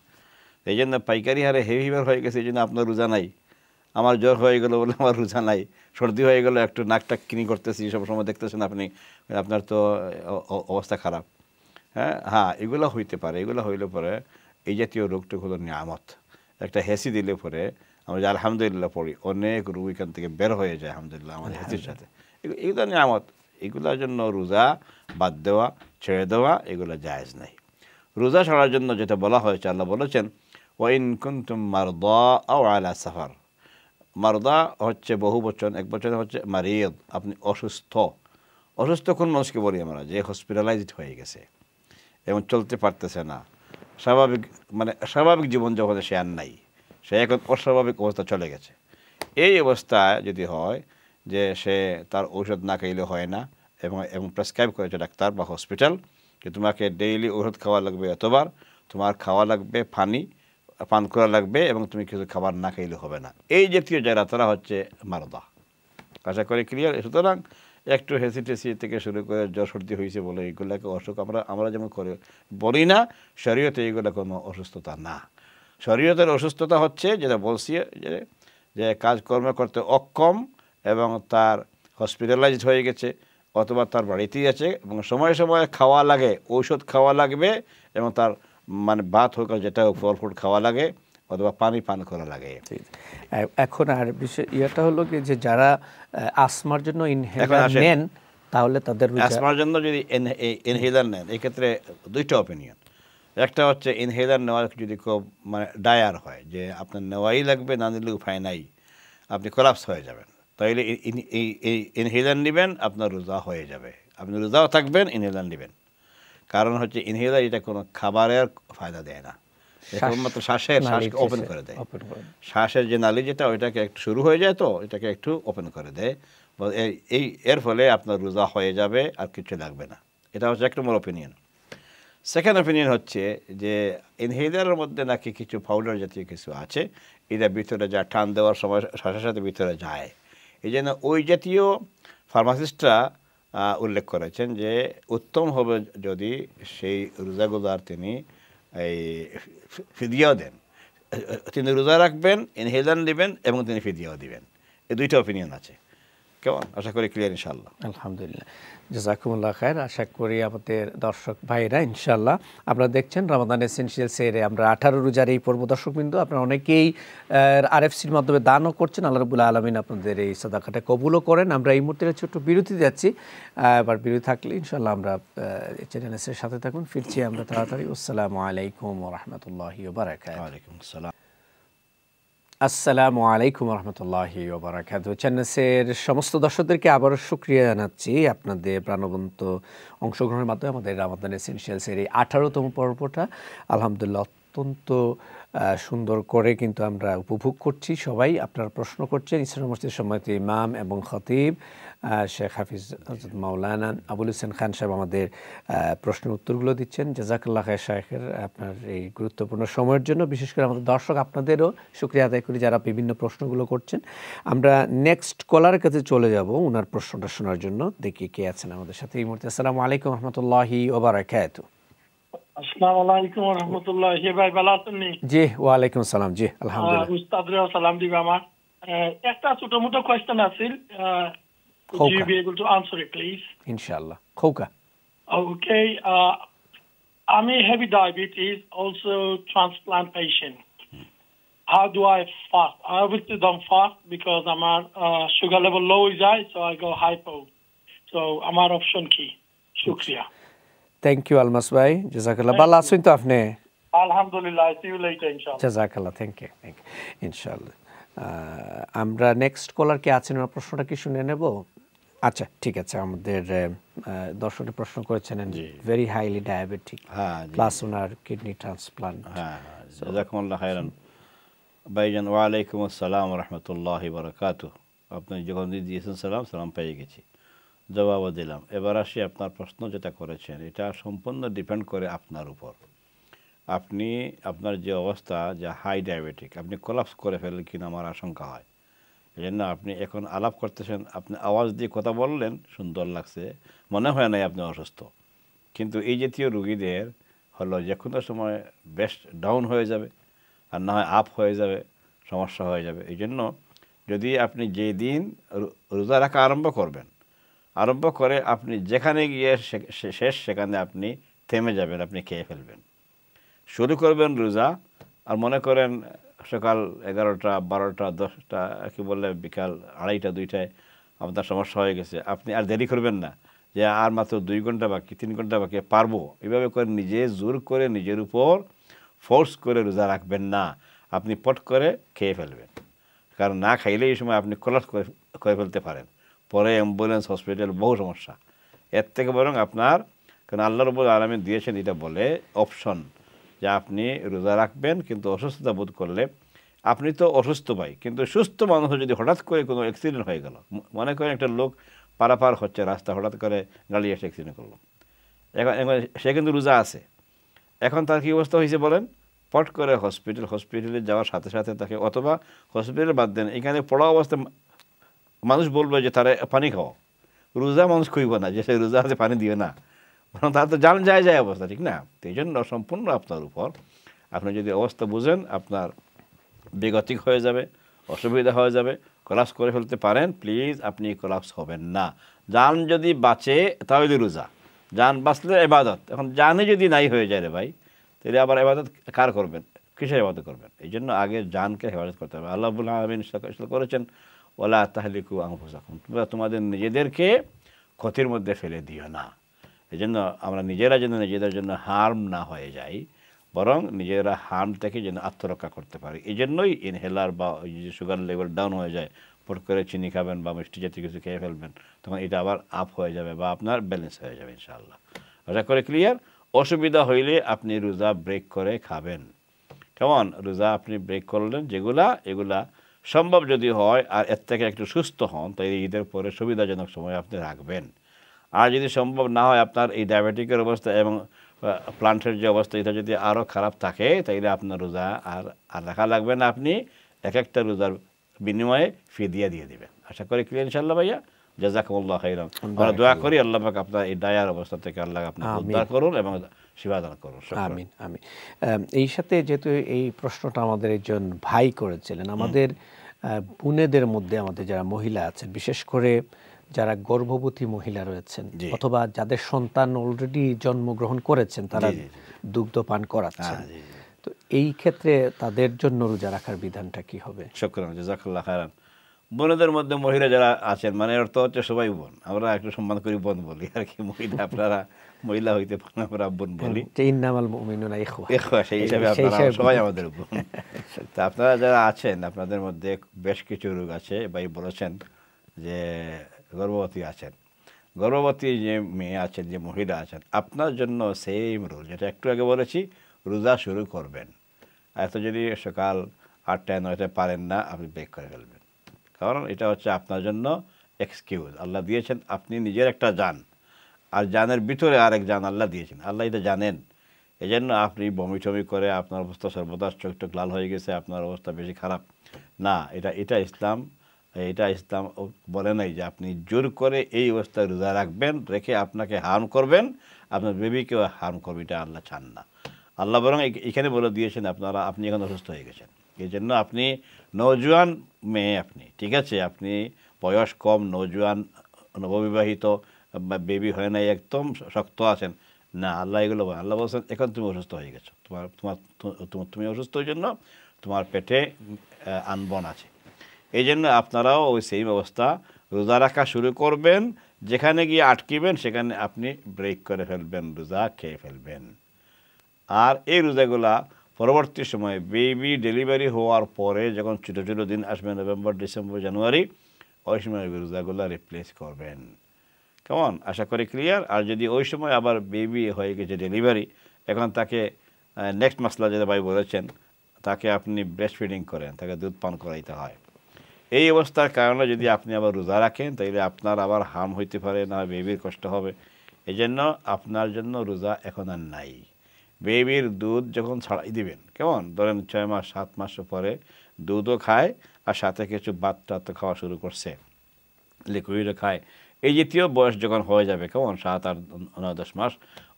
S2: এই জন্য পাইকারি হারে হেই ফিভার হয়ে গেছে, এই জন্য আপনার রোজা নাই। আমার জ্বর হয়ে গেল বলে আমার রোজা নাই, সর্দি হয়ে গেল একটু নাকটা কিনি করতেছি, সবসময় দেখতেছেন আপনি, আপনার তো অবস্থা খারাপ। হ্যাঁ, এগুলো হইতে পারে, এগুলো হইলে পরে এই জাতীয় রোগটা হলো নিয়ামত। একটা হেসি দিলে পরে আমরা যে আলহামদুলিল্লাহ পড়ি, অনেক রোগ এখান থেকে বের হয়ে যায় আলহামদুলিল্লাহ আমাদের হেসির সাথে। এগুলো নিয়ামত, এগুলোর জন্য রোজা বাদ দেওয়া, ছেড়ে দেওয়া এগুলো জায়েজ নাই। রোজা ছাড়ার জন্য যেটা বলা হয়েছে, আল্লাহ বলেছেন ওয়াইন কুনতুম মারদা আও আলা সাফার, মারদা হচ্ছে বহু বচন, এক বচনে হচ্ছে মারিদ, আপনি অসুস্থ। অসুস্থ কোন মানুষকে বলি আমরা? যে হসপিটালাইজড হয়ে গেছে এবং চলতে পারতেছে না, স্বাভাবিক মানে স্বাভাবিক জীবনযাপনে সে আর নাই, সে এখন অস্বাভাবিক অবস্থা চলে গেছে। এই অবস্থায় যদি হয় যে সে তার ঔষধ না খাইলে হয় না, এবং প্রেসক্রাইব করেছে ডাক্তার বা হসপিটাল যে তোমাকে ডেইলি ওষুধ খাওয়া লাগবে এতবার, তোমার খাওয়া লাগবে পানি পান করা লাগবে, এবং তুমি কিছু খাবার না খাইলে হবে না, এই জাতীয় যারা তারা হচ্ছে মারদা। আশা করি ক্লিয়ার। সুতরাং একটু হেসিটেসি থেকে শুরু করে জ্বর সর্দি হয়েছে বলে এইগুলোকে অসুখ আমরা যেমন করে বলি না, শরীয়তে এইগুলো কোনো অসুস্থতা না। শরীয়তের অসুস্থতা হচ্ছে যেটা বলছি যে কাজকর্ম করতে অক্ষম এবং তার হসপিটালাইজড হয়ে গেছে অথবা তার বাড়িতেই আছে এবং সময়ে সময়ে খাওয়া লাগে, ঔষধ খাওয়া লাগবে, এবং তার মানে ভাত হোক যেটা ফল ফ্রুট খাওয়া লাগে অথবা পানি পান করা লাগে।
S1: এখন আর বিষয় ইয়েটা হলো কি যে যারা আসমার জন্য ইনহেলার নেন তাহলে তাদের
S2: আসমার জন্য যদি ইনহেলার নেন এক্ষেত্রে দুইটা অপিনিয়ন। একটা হচ্ছে ইনহেলার নেওয়া যদি খুব মানে ডায়ার হয় যে আপনার নেওয়াই লাগবে, না নিলে উপায় নাই, আপনি কোলাপস হয়ে যাবেন, তাইলে ইনহেলার নেবেন, আপনার রোজা হয়ে যাবে, আপনি রোজাও থাকবেন, ইনহেলার নেবেন। কারণ হচ্ছে ইনহেলার এটা কোনো খাবারের ফায়দা দেয় না, মাত্র শ্বাসকে ওপেন করে দেয়। শ্বাসের যে নালী যেটা ওইটাকে একটু শুরু হয়ে যায়, তো এটাকে একটু ওপেন করে দেয়, এর ফলে আপনার রোজা হয়ে যাবে, আর কিছু লাগবে না। এটা হচ্ছে এক নম্বর অপিনিয়ন। সেকেন্ড অপিনিয়ন হচ্ছে যে ইনহেলারের মধ্যে নাকি কিছু পাউডার জাতীয় কিছু আছে, এটা ভিতরে যা টান দেওয়ার সময় শ্বাসের সাথে ভিতরে যায়, এই জন্য ওই জাতীয় ফার্মাসিস্টরা উল্লেখ করেছেন যে উত্তম হবে যদি সেই রোজাগুলার তিনি এই ফিদিয়াও দেন, তিনি রোজা রাখবেন, ইনহেলার নেবেন এবং তিনি ফিদিয়াও দিবেন। এই দুইটা অপিনিয়ন আছে। কেমন? আশা করি ক্লিয়ার ইনশাআল্লাহ।
S1: আলহামদুলিল্লাহ, জাযাকুমুল্লাহ খায়ের। আশা করি আমাদের দর্শক ভাইরা ইনশাআল্লাহ আপনারা দেখছেন রমাদান এসেনশিয়ালস এর আমরা 18 রোজার এই পর্ব। দর্শকবৃন্দ, আপনারা অনেকেই আরএফসির মাধ্যমে দানও করছেন, আল্লাহ রাব্বুল আলামিন আপনাদের এই সাদাকাটা কবুলও করেন। আমরা এই মুহূর্তে ছোট্ট বিরতি যাচ্ছি, এবার বিরতি থাকলে ইনশাআল্লাহ আমরা চ্যানেলের সাথে থাকুন, ফিরছি আমরা তাড়াতাড়ি। আসসালামু আলাইকুম ওয়া রাহমাতুল্লাহি ওয়া বারাকাতুহু। ওয়া আলাইকুম আসসালাম। আসসালামু আলাইকুম রহমতুল্লাহি ওয়া বারাকাতুহু। চ্যানেলের সমস্ত দর্শকদেরকে আবারও শুকরিয়া জানাচ্ছি আপনাদের প্রাণবন্ত অংশগ্রহণের মাধ্যমে আমাদের রমাদান এসেনশিয়ালসের এই 18তম পর্বটা আলহামদুলিল্লাহ অত্যন্ত সুন্দর করে কিন্তু আমরা উপভোগ করছি। সবাই আপনারা প্রশ্ন করছেন। ইসলাম মসজিদ সম্মানিত ইমাম এবং খতিব শেখ হাফিজ হযরত মাওলানা আবুল হোসেন খান সাহেব আমাদের প্রশ্নের উত্তরগুলো দিচ্ছেন। জাযাকাল্লাহ খায়ের শায়েখের আপনার এই গুরুত্বপূর্ণ সময়ের জন্য। বিশেষ করে আমাদের দর্শক আপনাদেরও শুকরিয়া আদায় করি যারা বিভিন্ন প্রশ্নগুলো করছেন। আমরা নেক্সট কলারের কাছে চলে যাব ওনার প্রশ্নটা শোনার জন্য। দেখি কে আছেন আমাদের সাথে এই মুহূর্তে। আসসালামু আলাইকুম রহমতুল্লাহি ওয়া বারাকাতুহু।
S5: আসসালামু আলাইকুম ওয়া রাহমাতুল্লাহি ভাই ভালো আছেন?
S1: জি ওয়া আলাইকুম আসসালাম। জি আলহামদুলিল্লাহ।
S5: উস্তাদরে সালাম দিবা। আমার একটা ছোট-মোটো কোয়েশ্চেন আছে, could you be able to answer it please?
S1: ইনশাআল্লাহ। খোকা।
S5: Okay, I'm a heavy diabetes, also transplant patient. How do I fast? I obviously don't fast because আমার sugar level low is high, so I go hypo. So আমার option কি? শুকরিয়া।
S1: Thank you Almas ভাই, জাযাকাল্লাহ। ভালো আছেন তো আপনি?
S5: আলহামদুলিল্লাহ, see you later ইনশাআল্লাহ।
S1: জাযাকাল্লাহ, থ্যাংক ইউ ইনশাআল্লাহ। আমরা নেক্সট কলার কে আছেন ওনার প্রশ্নটা কি শুনে নেব? আচ্ছা ঠিক আছে। আমাদের দর্শক প্রশ্ন করেছেন ভেরি হাইলি ডায়াবেটিক প্লাস ওনার কিডনি ট্রান্সপ্লান্ট।
S2: হ্যাঁ, জাযাকুমুল্লাহ খাইরান ভাইজান। ওয়া আলাইকুম আসসালাম ওয়া রাহমাতুল্লাহি ওয়া বারাকাতুহু। আপনি যখন দিয়েছেন সালাম পেয়ে গেছি, জবাবও দিলাম। এবার আসি আপনার প্রশ্ন যেটা করেছেন, এটা সম্পূর্ণ ডিপেন্ড করে আপনার উপর। আপনি আপনার যে অবস্থা, যে হাই ডায়াবেটিক, আপনি কোলাপস করে ফেললেন কিনা আমার আশঙ্কা হয়। এই জন্য আপনি এখন আলাপ করতেছেন, আপনি আওয়াজ দিয়ে কথা বললেন, সুন্দর লাগছে, মনে হয় নাই আপনি অসুস্থ। কিন্তু এই জাতীয় রুগীদের হলো যে কোনো সময় বেস্ট ডাউন হয়ে যাবে, আর না হয় আপ হয়ে যাবে, সমস্যা হয়ে যাবে। এই জন্য যদি আপনি যেই দিন রোজা রাখা আরম্ভ করবেন, আরম্ভ করে আপনি যেখানে গিয়ে শেষ সেখানে আপনি থেমে যাবেন, আপনি খেয়ে ফেলবেন। শুরু করবেন রোজা, আর মনে করেন সকাল 11টা 12টা 10টা কি বললে বিকাল 2:30 2টায় আপনার সমস্যা হয়ে গেছে, আপনি আর দেরি করবেন না যে আর মাত্র 2 ঘন্টা বাকি 3 ঘন্টা বাকি পারবো, এভাবে করে নিজে জোর করে নিজের উপর ফোর্স করে রোজা রাখবেন না, আপনি পট করে খেয়ে ফেলবেন। কারণ না খাইলে এই সময় আপনি কোলাপস করে ফেলতে পারেন, পরে অ্যাম্বুলেন্স, হসপিটাল, বহু সমস্যা। এর থেকে বরং আপনার, কারণ আল্লাহ রাব্বুল আলামিন দিয়েছেন এটা বলে অপশন যে আপনি রোজা রাখবেন, কিন্তু অসুস্থতা বোধ করলে, আপনি তো অসুস্থ ভাই, কিন্তু সুস্থ মানুষ যদি হঠাৎ করে কোনো অ্যাক্সিডেন্ট হয়ে গেল, মনে করেন একটা লোক পারাপার হচ্ছে রাস্তা, হঠাৎ করে গাড়ি এসে অ্যাক্সিডেন্ট করলো, এখন সে কিন্তু রোজা আছে, এখন তার কী অবস্থা হয়েছে বলেন? পট করে হসপিটালে যাওয়ার সাথে সাথে তাকে, অথবা হসপিটালে বাদ দেন, এখানে পড়া অবস্থায় মানুষ বলবে যে তারা পানি খাও, রোজা মানুষ খুঁজব না যে সে রোজা আছে পানি দিও না, তার তো জান যায় অবস্থা, ঠিক না? তো এই জন্য সম্পূর্ণ আপনার উপর, আপনি যদি অবস্থা বুঝেন আপনার বেগতিক হয়ে যাবে, অসুবিধা হয়ে যাবে, কোলাপস করে ফেলতে পারেন, প্লিজ আপনি কোলাপস হবেন না। জান যদি বাঁচে তাহলে রোজা, জান বাঁচলে ইবাদত। এখন জানে যদি নাই হয়ে যায় রে ভাই, তাহলে আবার ইবাদত কার করবেন, কিসের ইবাদত করবেন? এই জন্য আগে জানকে হেফাজত করতে হবে। আল্লাহ রাব্বুল আলামিন করেছেন ওয়ালা তাহলিকু আনফুসাকুম, তোমরা তোমাদের নিজেদেরকে ক্ষতির মধ্যে ফেলে দিও না। এই জন্য আমরা নিজেরা যেন নিজেদের জন্য হার্ম না হয়ে যাই, বরং নিজেরা হার্ম থেকে যেন আত্মরক্ষা করতে পারি। এই জন্যই ইনহেলার বা যে সুগার লেভেল ডাউন হয়ে যায়, পট করে চিনি খাবেন বা মিষ্টি জাতীয় কিছু খেয়ে ফেলবেন, তখন এটা আবার আপ হয়ে যাবে বা আপনার ব্যালেন্স হয়ে যাবে ইনশাআল্লাহ। আশা করে ক্লিয়ার? অসুবিধা হইলে আপনি রোজা ব্রেক করে খাবেন। কেমন? রোজা আপনি ব্রেক করলেন এগুলা সম্ভব যদি হয় আর এর থেকে একটু সুস্থ হন, তাই ঈদের পরে সুবিধাজনক সময় আপনি রাখবেন। আর যদি সম্ভব না হয়, আপনার এই ডায়াবেটিকের অবস্থা এবং প্লান্টের যে অবস্থা, এটা যদি আরও খারাপ থাকে, তাইলে আপনার রোজা আর রাখা লাগবে না, আপনি এক একটা রোজার বিনিময়ে ফিদিয়া দিয়ে দিবেন। আশা করি ক্লিয়ার ইনশাআল্লাহ ভাইয়া। জাযাকুমুল্লাহ খাইরান। আমরা দোয়া করি আল্লাহ পাক আপনার এই ডায়ার অবস্থা থেকে আল্লাহ আপনাকে উদ্ধার করুন এবং শিফা দান করুন।
S1: আমিন আমিন। এই সাথে যেহেতু এই প্রশ্নটা আমাদের একজন ভাই করেছিলেন, আমাদের বোনেদের মধ্যে আমাদের যারা মহিলা আছেন, বিশেষ করে যারা গর্ভবতী মহিলা রয়েছেন অথবা যাদের সন্তান অলরেডি জন্মগ্রহণ করেছেন, তারা দুগ্ধ পান করাচ্ছেন, তো এই ক্ষেত্রে তাদের জন্য রোজা রাখার বিধানটা কি হবে?
S2: শুকরান, জাযাকাল্লাহ খাইরান। বোনদের মধ্যে মহিলা যারা আছেন, মানে অর্থ হচ্ছে সবাই বোন, আমরা একটু সম্মান করি বোন বলি আর কি, মহিলা আপনারা মহিলা হইতে পারেন, আমরা বোন বলি,
S1: ইন্নামাল মুমিনুনা ইখওয়া,
S2: সেই হিসাবে আপনারা সবাই আমাদের বোন। তো আপনারা যারা আছেন, আপনাদের মধ্যে বেশ কিছু রোগ আছে, ভাই বলেছেন যে গর্ভবতী আছেন, গর্ভবতী যে মেয়ে আছেন, যে মহিলা আছেন, আপনার জন্য সেম রুল, যেটা একটু আগে বলেছি, রোজা শুরু করবেন। এত যদি সকাল 8টায় 9টায় পারেন না, আপনি ব্রেক করে ফেলবেন, কারণ এটা হচ্ছে আপনার জন্য এক্সকিউজ আল্লাহ দিয়েছেন। আপনি নিজের একটা জান, আর জানের ভিতরে আরেক জান আল্লাহ দিয়েছেন, আল্লাহ এটা জানেন। এই জন্য আপনি বমি টমি করে আপনার অবস্থা সর্বদা চোখ টোক লাল হয়ে গেছে, আপনার অবস্থা বেশি খারাপ না, এটা ইসলাম বলে নাই যে আপনি জোর করে এই অবস্থায় রোজা রাখবেন, রেখে আপনাকে হার্ম করবেন, আপনার বেবিকেও হার্ম করবে, এটা আল্লাহ চান না। আল্লাহ বরং এখানে বলে দিয়েছেন আপনি এখন অসুস্থ হয়ে গেছেন, এই জন্য আপনি নওজোয়ান মেয়ে, আপনি ঠিক আছে, আপনি বয়স কম, নওজোয়ান, নববিবাহিত, বেবি হয় নাই, একদম শক্ত আছেন না, আল্লাহ এগুলো আল্লাহ বলছেন এখন তুমি অসুস্থ হয়ে গেছো, তুমি অসুস্থ, ওই জন্য তোমার পেটে আনবন আছে। এই জন্য আপনারাও ওই সেম অবস্থা, রোজা রাখা শুরু করবেন, যেখানে গিয়ে আটকিবেন সেখানে আপনি ব্রেক করে ফেলবেন, রোজা খেয়ে ফেলবেন। আর এই রোজাগুলা পরবর্তী সময়ে বেবি ডেলিভারি হওয়ার পরে যখন ছোটো ছোটো দিন আসবে, নভেম্বর, ডিসেম্বর, জানুয়ারি, ওই সময় রোজাগুলা রিপ্লেস করবেন। কেমন? আশা করি ক্লিয়ার। আর যদি ওই সময় আবার বেবি হয়ে গেছে ডেলিভারি, এখন তাকে নেক্সট মাসলা যেটা ভাই বলেছেন, তাকে আপনি ব্রেস্ট ফিডিং করেন, তাকে দুধ পান করাইতে হয়। এই অবস্থার কারণে যদি আপনি আবার রোজা রাখেন, তাইলে আপনার আবার হার্ম হইতে পারে, না বেবির কষ্ট হবে। এই জন্য আপনার জন্য রোজা এখন আর নাই। বেবির দুধ যখন ছাড়াই দিবেন, কেমন, ধরেন 6 মাস 7 মাস পরে দুধও খায়, আর সাথে কিছু ভাত টাত খাওয়া শুরু করছে, লিকুইডও খায়, এই জাতীয় বয়স যখন হয়ে যাবে, কেমন 7, 8, 9, 10 মাস,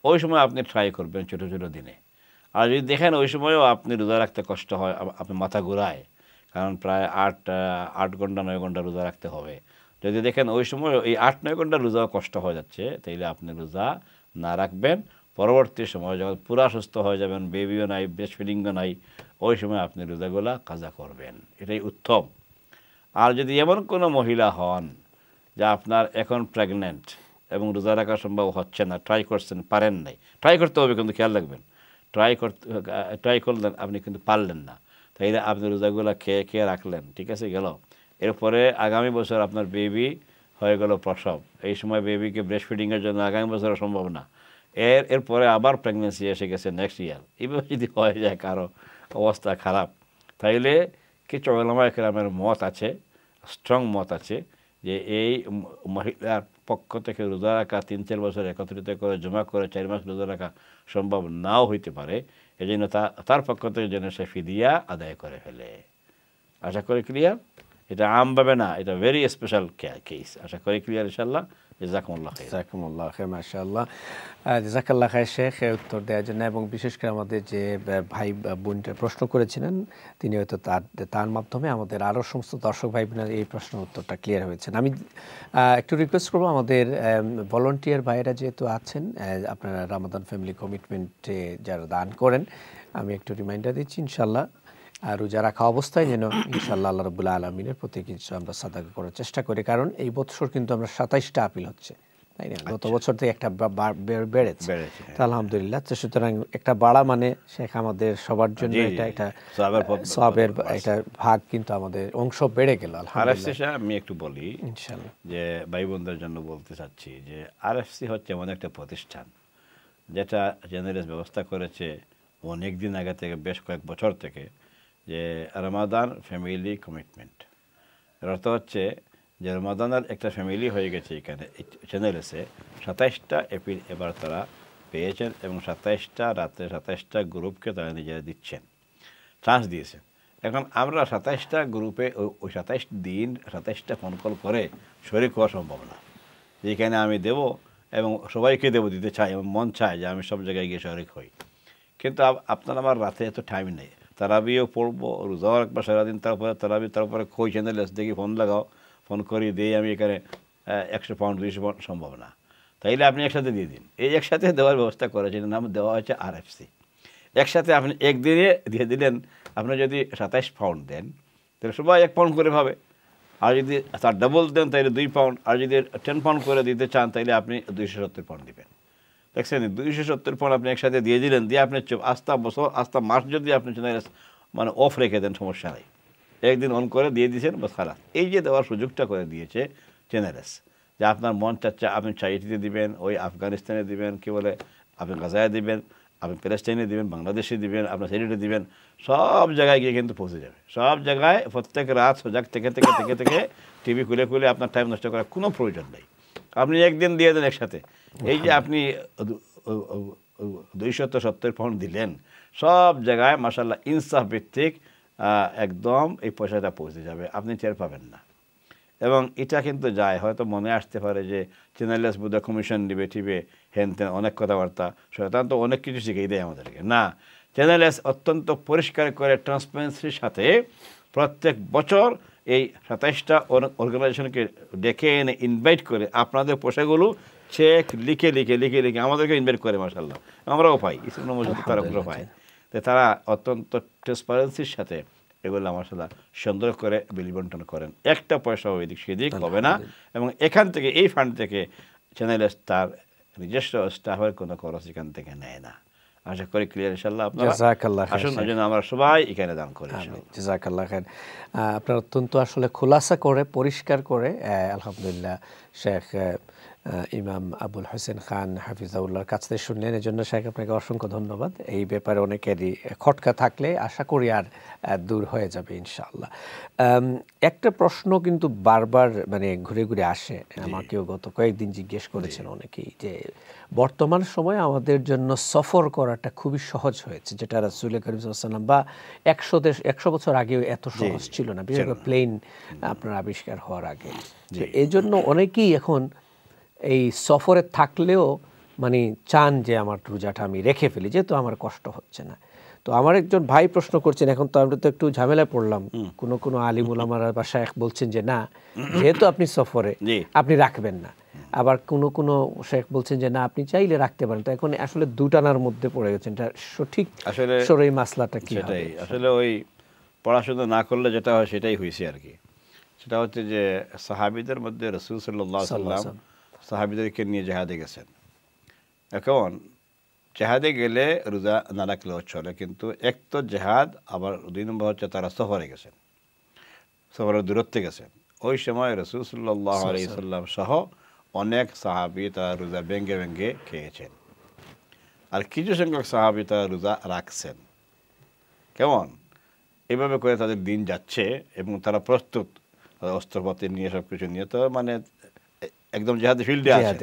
S2: ওই সময় আপনি ট্রাই করবেন ছোটো ছোটো দিনে। আর যদি দেখেন ওই সময়ও আপনি রোজা রাখতে কষ্ট হয়, আপনি মাথা ঘুরায়, কারণ প্রায় 8 ঘন্টা 9 ঘন্টা রোজা রাখতে হবে, যদি দেখেন ওই সময় এই 8-9 ঘন্টা রোজা কষ্ট হয়ে যাচ্ছে, তাইলে আপনি রোজা না রাখবেন। পরবর্তী সময় যখন পুরা সুস্থ হয়ে যাবেন, বেবিও নাই, ব্রেস্ট ফিডিংও নাই, ওই সময় আপনি রোজাগুলা কাজা করবেন, এটাই উত্তম। আর যদি এমন কোনো মহিলা হন যে আপনার এখন প্রেগনেন্ট এবং রোজা রাখা সম্ভব হচ্ছে না, ট্রাই করছেন, পারেন নাই, ট্রাই করতে হবে, কিন্তু খেয়াল রাখবেন, ট্রাই করলেন আপনি কিন্তু পারলেন না, তাইলে আপনি রোজাগুলো খেয়ে খেয়ে রাখলেন, ঠিক আছে, গেল। এরপরে আগামী বছর আপনার বেবি হয়ে গেল প্রসব, এই সময় বেবিকে ব্রেস্ট ফিডিংয়ের জন্য আগামী বছর সম্ভব না। এরপরে আবার প্রেগনেন্সি এসে গেছে নেক্সট ইয়ার। এইভাবে যদি হয়ে যায় কারো অবস্থা খারাপ, তাইলে কিছু ওলামা কেরামের মত আছে, স্ট্রং মত আছে যে এই মহিলার পক্ষ থেকে রোজা রাখা 3-4 বছর একত্রিত করে জমা করে 4 মাস রোজা রাখা সম্ভব নাও হইতে পারে, এই জন্য তার পক্ষ থেকে যেন সে ফিদিয়া আদায় করে ফেলে। আশা করি ক্লিয়ার। এটা আমভাবে না, এটা ভেরি স্পেশাল কেস। আশা করি ক্লিয়ার ইনশাআল্লাহ। জাযাকুমুল্লাহ খাইর।
S1: জাযাকুমুল্লাহ খাইর, মাশাআল্লাহ। জাযাকাল্লাহ খাইর শেখ উত্তর দেওয়ার জন্য, এবং বিশেষ করে আমাদের যে ভাই বোনটা প্রশ্ন করেছিলেন তিনি হয়তো তার মাধ্যমে আমাদের আরও সমস্ত দর্শক ভাই বোনের এই প্রশ্নের উত্তরটা ক্লিয়ার হয়েছেন। আমি একটু রিকোয়েস্ট করবো আমাদের ভলান্টিয়ার ভাইয়েরা যেহেতু আছেন, আপনারা রামাদান ফ্যামিলি কমিটমেন্টে যারা দান করেন, আমি একটু রিমাইন্ডার দিচ্ছি ইনশাআল্লাহ রোজা রাখা অবস্থায় যেন ইনশাআল্লাহ আল্লাহ রাব্বুল আলামিনের প্রতি কিছু আমরা সাদাকা করার চেষ্টা করি। কারণ এই বছর কিন্তু আমরা 27টা আপিল হচ্ছে, তাই না? গত বছর থেকে একটা বেড়েছে, তো আলহামদুলিল্লাহ। তো সুতরাং একটা বাড়া মানে শেখ আমাদের সবার জন্য এটা একটা সওয়াবের একটা ভাগ, কিন্তু আমাদের অংশ বেড়ে গেল আলহামদুলিল্লাহ।
S2: আমি একটু বলি
S1: ইনশাআল্লাহ
S2: যে ভাই বোনদের জন্য বলতে চাচ্ছি যে আরএফসি হচ্ছে এমন একটা প্রতিষ্ঠান যেটা জেনারেস ব্যবস্থা করেছে অনেক দিন আগে থেকে, বেশ কয়েক বছর থেকে, যে রমাদান ফ্যামিলি কমিটমেন্ট। এর অর্থ হচ্ছে যে রমাদানের একটা ফ্যামিলি হয়ে গেছে এখানে চ্যানেলেসে। 27টা এপিল এবার তারা পেয়েছেন এবং 27টা রাতে 27টা গ্রুপকে তারা নিজেরা দিচ্ছেন, চান্স দিয়েছেন। এখন আমরা 27টা গ্রুপে ওই 27 দিন 27টা ফোন কল করে শরীক হওয়া সম্ভব না। যেখানে আমি দেব এবং সবাইকে দেবো, দিতে চাই এবং মন চায় যে আমি সব জায়গায় গিয়ে শরীক হই, কিন্তু আপনার আমার রাতে এত টাইম নেই। তারাবিও পড়বো, রোজাও রাখবো সারাদিন, তারপরে তারাবি, তারপরে কই চ্যানেল দেখি ফোন লাগাও, ফোন করি দিই আমি এখানে 100 পাউন্ড 200 পাউন্ড সম্ভব না। তাইলে আপনি একসাথে দিয়ে দিন। এই একসাথে দেওয়ার ব্যবস্থা করেছেন, নাম দেওয়া হয়েছে আরএফসি। একসাথে আপনি একদিনে দিয়ে দিলেন। আপনি যদি 27 পাউন্ড দেন তাহলে সবাই 1 পাউন্ড করে পাবে, আর যদি তার ডাবল দেন তাহলে 2 পাউন্ড, আর যদি 10 পাউন্ড করে দিতে চান তাহলে আপনি 270 পাউন্ড দিবেন। দেখছেন, 270 পাউন্ড আপনি একসাথে দিয়ে দিলেন, দিয়ে আপনি আস্তা মাস যদি আপনি মানে অফ রেখে দেন সমস্যা নাই, একদিন অন করে দিয়ে দিয়েছেন বাস খারাপ। এই যে দেওয়ার সুযোগটা করে দিয়েছে চ্যানেলেস, যে আপনার মন চাচ্ছে আপনি চাইটিতে দিবেন, ওই আফগানিস্তানে দিবেন, কি বলে আপনি গাজায় দিবেন, আপনি প্যালেস্টাইনে দিবেন, বাংলাদেশে দিবেন, আপনার সিলেটে দিবেন, সব জায়গায় গিয়ে কিন্তু পৌঁছে যাবে। সব জায়গায় প্রত্যেক রাত সজাগ থেকে থেকে থেকে থেকে টিভি খুলে খুলে আপনার টাইম নষ্ট করার কোনো প্রয়োজন নেই। আপনি একদিন দিয়ে দেন একসাথে। এই যে আপনি 270 পাউন্ড দিলেন, সব জায়গায় মাশাআল্লাহ ইনসাফ ভিত্তিক একদম এই পয়সাটা পৌঁছে যাবে, আপনি টের পাবেন না। এবং এটা কিন্তু যায়, হয়তো মনে আসতে পারে যে চ্যানেলেস বোধহয় কমিশন দিবে, টিভি হেন তেন অনেক কথাবার্তা, শয়তান তো অনেক কিছু শিখিয়ে দেয় আমাদেরকে। না, চ্যানেলেস অত্যন্ত পরিষ্কার করে ট্রান্সপারেন্সির সাথে প্রত্যেক বছর এই 27টা অর্গানাইজেশনকে ডেকে এনে ইনভাইট করে আপনাদের পয়সাগুলো চেক লিখে লিখে লিখে লিখে আমাদেরকে ইনভাইট করে, মাশাআল্লাহ আমরাও পাই, ইসলাম মসজিদ তারা পাই। তো তারা অত্যন্ত ট্রান্সপারেন্সির সাথে এগুলো মাশাআল্লাহ সুন্দর করে বিল বন্টন করেন, একটা পয়সাও এদিক সেদিক হবে না। এবং এখান থেকে এই ফান্ড থেকে চ্যানেলের তার নিজস্ব স্টাফের কোনো খরচ এখান থেকে নেয় না। আশা করি ক্লিয়ার ইনশাআল্লাহ। আপনারা আসুন, যেন আমরা সবাই এখানে দান করি।
S1: জাযাকাল্লাহ খাইর। আপনারা অত্যন্ত আসলে খোলাসা করে পরিষ্কার করে আলহামদুলিল্লাহ শেখ ইমাম আবুল হোসেন খান হাফিজাউল্লাহর কাছ থেকে শুনলেন, এজন্য শেখ আপনাকে অসংখ্য ধন্যবাদ। এই ব্যাপারে অনেকেরই খটকা থাকলে আশা করি আর দূর হয়ে যাবে ইনশাআল্লাহ। একটা প্রশ্ন কিন্তু বারবার মানে ঘুরে ঘুরে আসে, আমাকেও গত কয়েকদিন জিজ্ঞেস করেছেন অনেকেই, যে বর্তমান সময়ে আমাদের জন্য সফর করাটা খুবই সহজ হয়েছে, যেটা রাসূল করিম সাল্লাল্লাহু আলাইহি ওয়াসাল্লাম বা 100 বছর আগেও এত সহজ ছিল না, বিশেষ করে প্লেন আপনার আবিষ্কার হওয়ার আগে। এই জন্য অনেকেই এখন এই সফরে থাকলেও মানে চান যে আমার রোজাটা আমি রেখে ফেলি, যেহেতু আমার কষ্ট হচ্ছে না। তো আমার একজন ভাই প্রশ্ন করছেন, এখন তো আমরা তো একটু ঝামেলায় পড়লাম, কোনো আলিম উলামারা বা শায়েখ বলছেন যে না, যেহেতু আপনি সফরে আপনি রাখবেন না, আবার কোনো শায়েখ বলছেন যে না আপনি চাইলে রাখতে পারেন। তো এখন আসলে দুটানার মধ্যে পড়ে গেছেন, এটা সঠিক আসলে এই মাসলাটা কি হবে?
S2: আসলে ওই পড়াশোনা না করলে যেটা হয় সেটাই হয়েছে আর কি। সেটা হচ্ছে যে সাহাবীদের মধ্যে রাসূল সাল্লাল্লাহু আলাইহি ওয়াসাল্লাম সাহাবীদেরকে নিয়ে জিহাদে গেছেন। এখন জেহাদে গেলে রোজা না রাখলেও চলে, কিন্তু এক তো জেহাদ, আবার 2 নম্বর হচ্ছে তারা সফরে গেছেন, সফরের দূরত্বে গেছেন। ওই সময় রাসূল সাল্লাল্লাহু আলাইহি সাল্লাম সহ অনেক সাহাবী তারা রোজা ভেঙে ভেঙে খেয়েছেন, আর কিছু সংখ্যক সাহাবী তারা রোজা রাখছেন। কেমন এইভাবে করে তাদের দিন যাচ্ছে এবং তারা প্রস্তুত, অস্ত্রপাতি নিয়ে সব কিছু নিয়ে, তো মানে একদম জেহাদি ফিল্ডে আছে।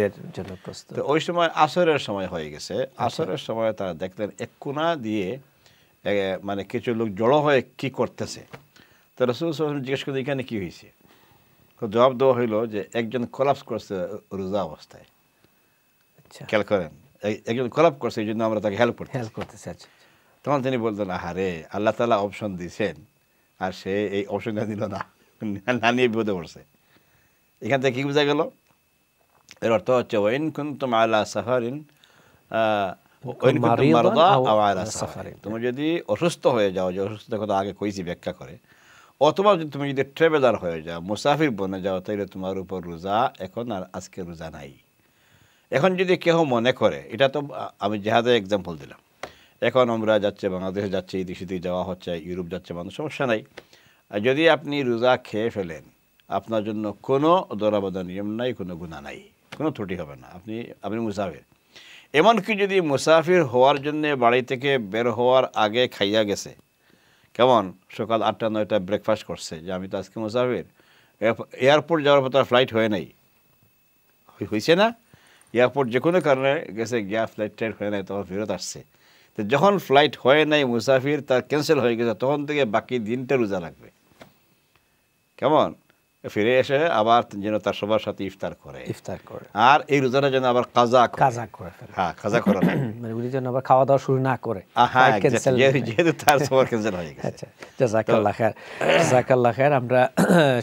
S2: তো ওই সময় আসরের সময় হয়ে গেছে। আসরের সময় তারা দেখলেন এক কোণা দিয়ে মানে কিছু লোক জড়ো হয়ে কি করতেছে। তো রাসূল সাল্লাল্লাহু আলাইহি ওয়াসাল্লাম জিজ্ঞেস করলেন এখানে কি হয়েছে। তো জবাব দেওয়া হইল যে একজন কোলাপস করছে রোজা অবস্থায়। খেয়াল করেন, একজন কোলাপস করছে, এই জন্য আমরা তাকে হেল্প করতেছি। তখন তিনি বলতেন, আহারে, আল্লাহ তাআলা অপশন দিয়েছেন আর সে এই অপশনটা দিল না, না নিয়ে বিপদে পড়ছে। এখান থেকে কি বোঝা গেল? এর অর্থ হচ্ছে ওয়াইন কুনতুম আলা সাফারিন ওয়াইন কুনতুম মারদা আও আলা সাফারিন, তুমি যদি অসুস্থ হয়ে যাও, যে অসুস্থতার কথা আগে কইছি ব্যাখ্যা করে, অথবা তুমি যদি ট্রাভেলার হয়ে যাও, মুসাফির বনে যাও, তাহলে তোমার উপর রোজা এখন আর আজকে রোজা নাই। এখন যদি কেউ মনে করে, এটা তো আমি জেহাদের এক্সাম্পল দিলাম, এখন আমরা যাচ্ছে বাংলাদেশে যাচ্ছে, এই দেশে যাওয়া হচ্ছে, ইউরোপ যাচ্ছে মানুষ, সমস্যা নাই। যদি আপনি রোজা খেয়ে ফেলেন, আপনার জন্য কোনো দরাবাধা নিয়ম নাই, কোনো গুনাহ নাই, কোনো ত্রুটি হবে না, আপনি মুসাফির। এমনকি যদি মুসাফির হওয়ার জন্যে বাড়ি থেকে বের হওয়ার আগে খাইয়া গেছে, কেমন সকাল 8টা-9টা ব্রেকফাস্ট করছে, যে আমি তো আজকে মুসাফির, এয়ারপোর্ট যাওয়ার পর তার ফ্লাইট হয়ে নাই, হয়েছে না, এয়ারপোর্ট যে কোনো কারণে গেছে, গিয়া ফ্লাইট ট্রেন হয়ে নাই, তখন ফেরত আসছে। তো যখন ফ্লাইট হয় নাই, মুসাফির তার ক্যান্সেল হয়ে গেছে, তখন থেকে বাকি দিনটা রোজা লাগবে। কেমন ফিরে এসে আবার যেন তার সবার সাথে ইফতার করে, আর এই রোজাটা যেন আবার কাজা করে ফেলে। হ্যাঁ, কাজা করে না,
S1: মানে উনি যেন আবার খাওয়া দাওয়া শুরু না করে,
S2: যেহেতু তার সবার ক্যান্সেল হয়ে গেছে।
S1: আচ্ছা, জাযাকাল্লাহ খায়ের, জাযাকাল্লাহ খায়ের। আমরা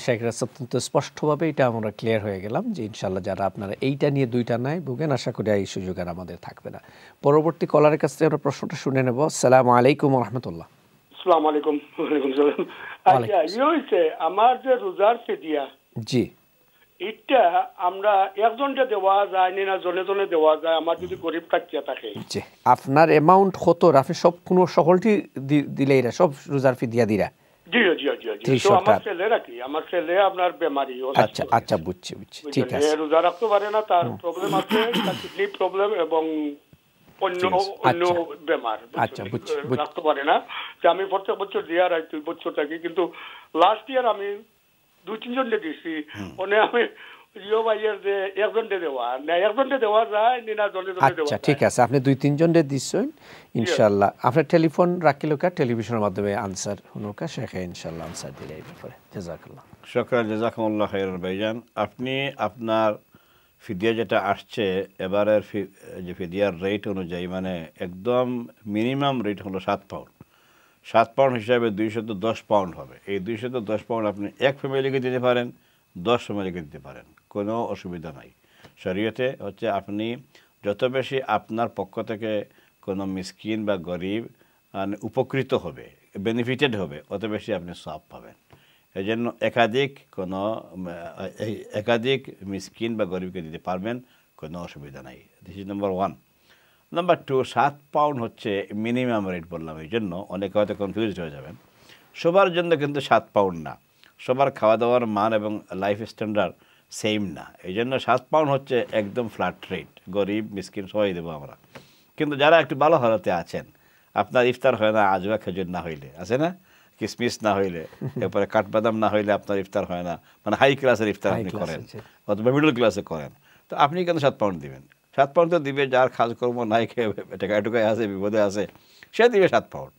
S1: শেখ রাসেল অত্যন্ত স্পষ্টভাবে এটা আমরা ক্লিয়ার হয়ে গেলাম যে ইনশাআল্লাহ যারা আপনারা এইটা নিয়ে দুইটা নাই ভুগেন, আশা করি এই সুযোগ আর আমাদের থাকবে না। পরবর্তী কলারের কাছ থেকে আমরা প্রশ্নটা শুনে নেব। আসসালামু আলাইকুম ওয়া রাহমাতুল্লাহ।
S6: আসসালামু আলাইকুম। ওয়ালাইকুম সালাম। আচ্ছা, হইছে আমার যে রোজার ফিদিয়া,
S1: জি,
S6: এটা আমরা একজনকে দেওয়া যায় না জনে জনে দেওয়া যায়, আমার যদি গরিব কাটিয়া থাকে?
S1: জি, আপনার অ্যামাউন্ট কত, আপনি সব কোনো সকলটি দিলে এরা সব রোজার ফিদিয়া দিরা?
S6: জি জি জি জি। তো আমার ছেলে রাখি, আমার ছেলে আপনার বেমারি।
S1: আচ্ছা আচ্ছা, বুঝছি, ঠিক আছে।
S6: রোজা রাখতে পারে না, তার প্রবলেম আছে, কিডনি প্রবলেম এবং অন্য বেমার।
S1: আচ্ছা, বুঝছি,
S6: রাখতে পারে না। আমি প্রত্যেক বছর দিয়া রাখি, 2 বছর থাকি, কিন্তু লাস্ট ইয়ার আমি 2-3 জনকে দিছি। মানে আমি
S1: আচ্ছা, ঠিক আছে, আপনি 2-3 জনকে দিচ্ছেন ইনশাআল্লাহ। আপনার টেলিফোন রাখিল কা, টেলিভিশনের মাধ্যমে আনসার হুনুকা শেখে ইনশাআল্লাহ আনসার দিলে এই ব্যাপারে। জাযাকাল্লাহ,
S2: শুকরান, জাযাকুমুল্লাহ খাইরান ভাইজান। আপনি আপনার ফিদিয়া যেটা আসছে এবারের যে ফিদিয়ার রেট অনুযায়ী, মানে একদম মিনিমাম রেট হলো 7 পাউন্ড। 7 পাউন্ড হিসাবে 210 পাউন্ড হবে। এই 210 পাউন্ড আপনি এক ফ্যামিলিকে দিতে পারেন, 10 ফ্যামিলিকে দিতে পারেন, কোনো অসুবিধা নাই। শরীয়তে হচ্ছে আপনি যত বেশি আপনার পক্ষ থেকে কোনো মিসকিন বা গরিব উপকৃত হবে, বেনিফিটেড হবে, অত বেশি আপনি সওয়াব পাবেন। এই জন্য একাধিক মিসকিন বা গরিবকে দিতে পারবেন, কোনো অসুবিধা নাই। This is number 1। Number 2, 7 pound হচ্ছে মিনিমাম রেট বললাম, এই জন্য অনেকে হয়তো কনফিউজড হয়ে যাবেন। সবার জন্য কিন্তু 7 পাউন্ড না, সবার খাওয়া দাওয়ার মান এবং লাইফ স্ট্যান্ডার্ড সেম না, এই জন্য 7 পাউন্ড হচ্ছে একদম ফ্ল্যাট রেট। গরিব মিসকিন সবাই দেবো আমরা। কিন্তু যারা একটু ভালো হালতে আছেন, আপনার ইফতার হয় না আজওয়া খেজুর না হইলে, আছে না, কিশমিশ না হইলে, এরপরে কাঠবাদাম না হইলে আপনার ইফতার হয় না, মানে হাই ক্লাসের ইফতার আপনি করেন অথবা মিডল ক্লাসে করেন, তো আপনি কিন্তু 7 পাউন্ড দিবেন। 7 পাউন্ড তো দিবে যার কাজকর্ম নাই, খেয়ে টাকায় আছে, বিপদে আছে, সে দিবে 7 পাউন্ড।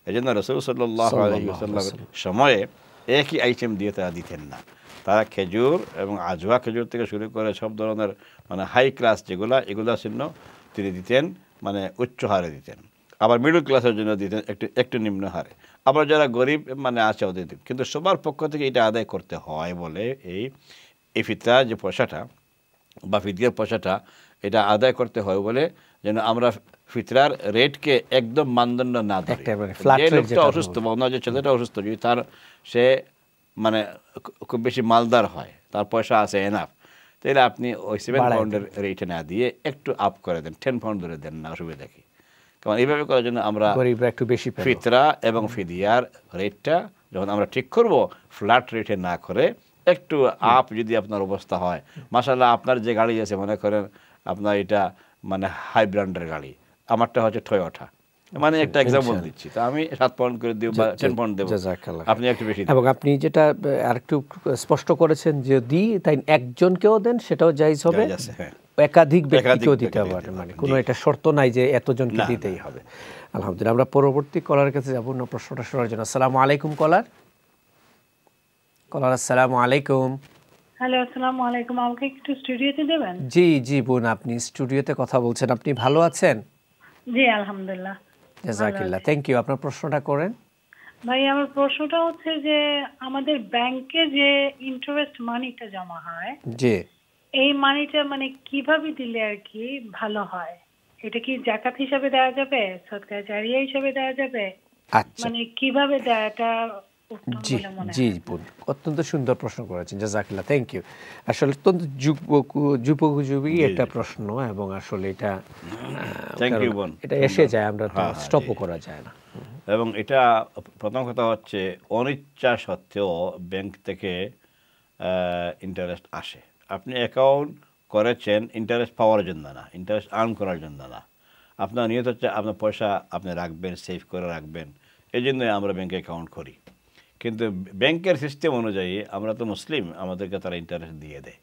S2: এই জন্য রাসূল সাল্লাল্লাহু আলাইহি ওয়াসাল্লামের সময়ে একই আইটেম দিয়ে তারা দিতেন না। তারা খেজুর এবং আজওয়া খেজুর থেকে শুরু করে সব ধরনের মানে হাই ক্লাস যেগুলা, এগুলা চিহ্ন তিনি দিতেন, মানে উচ্চ হারে দিতেন। আবার মিডল ক্লাসের জন্য দিতেন একটু নিম্ন হারে। আবার যারা গরিব মানে আছে ওদের দিতেন। কিন্তু সবার পক্ষ থেকে এটা আদায় করতে হয় বলে এই ফিতরার যে পয়সাটা বা ফিদিয়ার পয়সাটা, এটা আদায় করতে হয় বলে যেন আমরা ফিতরার রেটকে একদম মানদণ্ড না ধরি। যে লোকটা অসুস্থ বা অন্য যে ছেলেটা অসুস্থ, যদি সে মানে খুব বেশি মালদার হয়, তার পয়সা আছে এনাফ, তাহলে আপনি ওই 7 পাউন্ডের রেটে না দিয়ে একটু আপ করে দেন, 10 পাউন্ড ধরে দেন না, অসুবিধা কি? কারণ এইভাবে করার জন্য আমরা
S1: গরিবরা একটু বেশি পেল।
S2: ফিতরা এবং ফিদিয়ার রেটটা যখন আমরা ঠিক করব, ফ্ল্যাট রেটে না করে একটু আপ যদি আপনার অবস্থা হয়, মাশাআল্লাহ আপনার যে গাড়ি আছে মনে করেন আপনার এটা মানে হাই ব্র্যান্ডের গাড়ি, আমারটা হচ্ছে টয়োটা, মানে একটা এক্সাম্পল দিচ্ছি, তো আমি 7 পাউন্ড করে দিব বা 10 পাউন্ড দেব, আপনি একটু বেশি দেন।
S1: এবং আপনি যেটা আরেকটু স্পষ্ট করেছেন, যদি তাই একজনকেও দেন সেটাও জায়েজ হবে, একাধিক ব্যক্তিকেও দিতে পারে, মানে কোনো এটা শর্ত নাই যে এতজনকে দিতেই হবে। আলহামদুলিল্লাহ। আমরা পরবর্তী কলারের কাছে যাব না প্রশ্নটা শোনার জন্য। আসসালামু আলাইকুম কলার। আসসালামু আলাইকুম।
S7: হ্যালো, আসসালামু আলাইকুম। আমাকে একটু স্টুডিওতে দেবেন?
S1: জি জি বোন, আপনি স্টুডিওতে কথা বলছেন। আপনি ভালো আছেন?
S7: জি আলহামদুলিল্লাহ।
S1: জাযাকাল্লাহ, থ্যাংক ইউ। আপনার প্রশ্নটা করেন।
S7: ভাই আমার প্রশ্নটা হচ্ছে যে আমাদের ব্যাংকে যে ইন্টারেস্ট মানিটা জমা হয়,
S1: জি,
S7: এই মানিটা মানে কিভাবে দিলে আর কি ভালো হয়? এটা কি যাকাত হিসাবে দেওয়া যাবে, সদকা জারিয়া হিসাবে দেওয়া যাবে?
S1: আচ্ছা,
S7: মানে কিভাবে দেওয়াটা উত্তম
S1: জি
S7: বলে মনে হয়?
S1: জি বোন, অত্যন্ত সুন্দর প্রশ্ন করেছেন, জাযাকাল্লাহ, থ্যাংক ইউ। আসলে অত্যন্ত যুগোপযোগী একটা প্রশ্ন, এবং আসলে এটা
S2: থ্যাংক ইউ বোন,
S1: এটা এসে যায়, আমরা তো স্টপও করা যায় না।
S2: এবং এটা প্রথম কথা হচ্ছে অনিচ্ছা সত্ত্বেও ব্যাংক থেকে ইন্টারেস্ট আসে। আপনি অ্যাকাউন্ট করেছেন ইন্টারেস্ট পাওয়ার জন্য না, ইন্টারেস্ট আর্ন করার জন্য না। আপনার নিয়ত হচ্ছে আপনার পয়সা আপনি রাখবেন, সেভ করে রাখবেন, এই জন্যই আমরা ব্যাংকে অ্যাকাউন্ট করি। কিন্তু ব্যাংকের সিস্টেম অনুযায়ী আমরা তো মুসলিম, আমাদেরকে তারা ইন্টারেস্ট দিয়ে দেয়।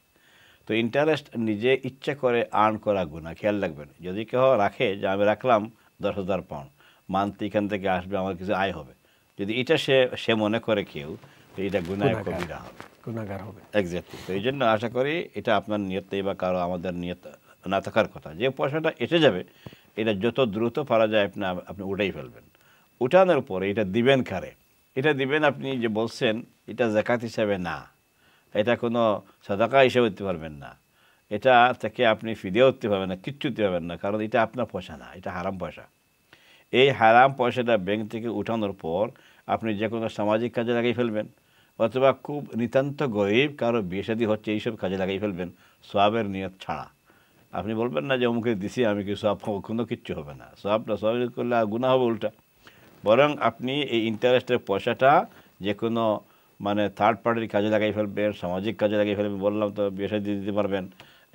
S2: তো ইন্টারেস্ট নিজে ইচ্ছা করে আর্ন করা গুনাহ, খেয়াল রাখবেন। যদি কেউ রাখে যে আমি রাখলাম 10,000 পাউন্ড, মান্থলি এখান থেকে আসবে, আমার কিছু আয় হবে, যদি এটা সে মনে করে কেউ, তো এটা গুনাহ কবিরা হবে,
S1: গুনাহগার হবে।
S2: এক্স্যাক্টলি। তো এই জন্য আশা করি এটা আপনার নিয়তেই বা কারো আমাদের নিয়ত না থাকার কথা, যে পয়সাটা এসে যাবে এটা যত দ্রুত পারা যায় আপনি উঠাই ফেলবেন। উঠানোর পরে এটা দিবেন কারে? এটা দিবেন আপনি যে বলছেন এটা যাকাত হিসাবে না, এটা কোনো সাদাকা হিসেবে দিতে পারবেন না, এটা থেকে আপনি ফিদিয়া উঠতে পারবেন না, কিচ্ছু দিতে পারবেন না, কারণ এটা আপনার পয়সা না, এটা হারাম পয়সা। এই হারাম পয়সাটা ব্যাংক থেকে উঠানোর পর আপনি যে কোনো সামাজিক কাজে লাগিয়ে ফেলবেন, অথবা খুব নিতান্ত গরিব কারো বিয়ে শাদী হচ্ছে এইসব কাজে লাগিয়ে ফেলবেন, সওয়াবের নিয়ত ছাড়া। আপনি বলবেন না যে অমুকে দিছি আমি কি সওয়াব পাবো, কোনো কিচ্ছু হবে না, সওয়াবটা সওয়াব করলে গুনাহ হবে উল্টা। বরং আপনি এই ইন্টারেস্টের পয়সাটা যে কোনো মানে থার্ড পার্টির কাজে লাগাই ফেলবেন, সামাজিক কাজে লাগিয়ে ফেলবেন, বললাম তো বিয়ে শাদী দিতে পারবেন।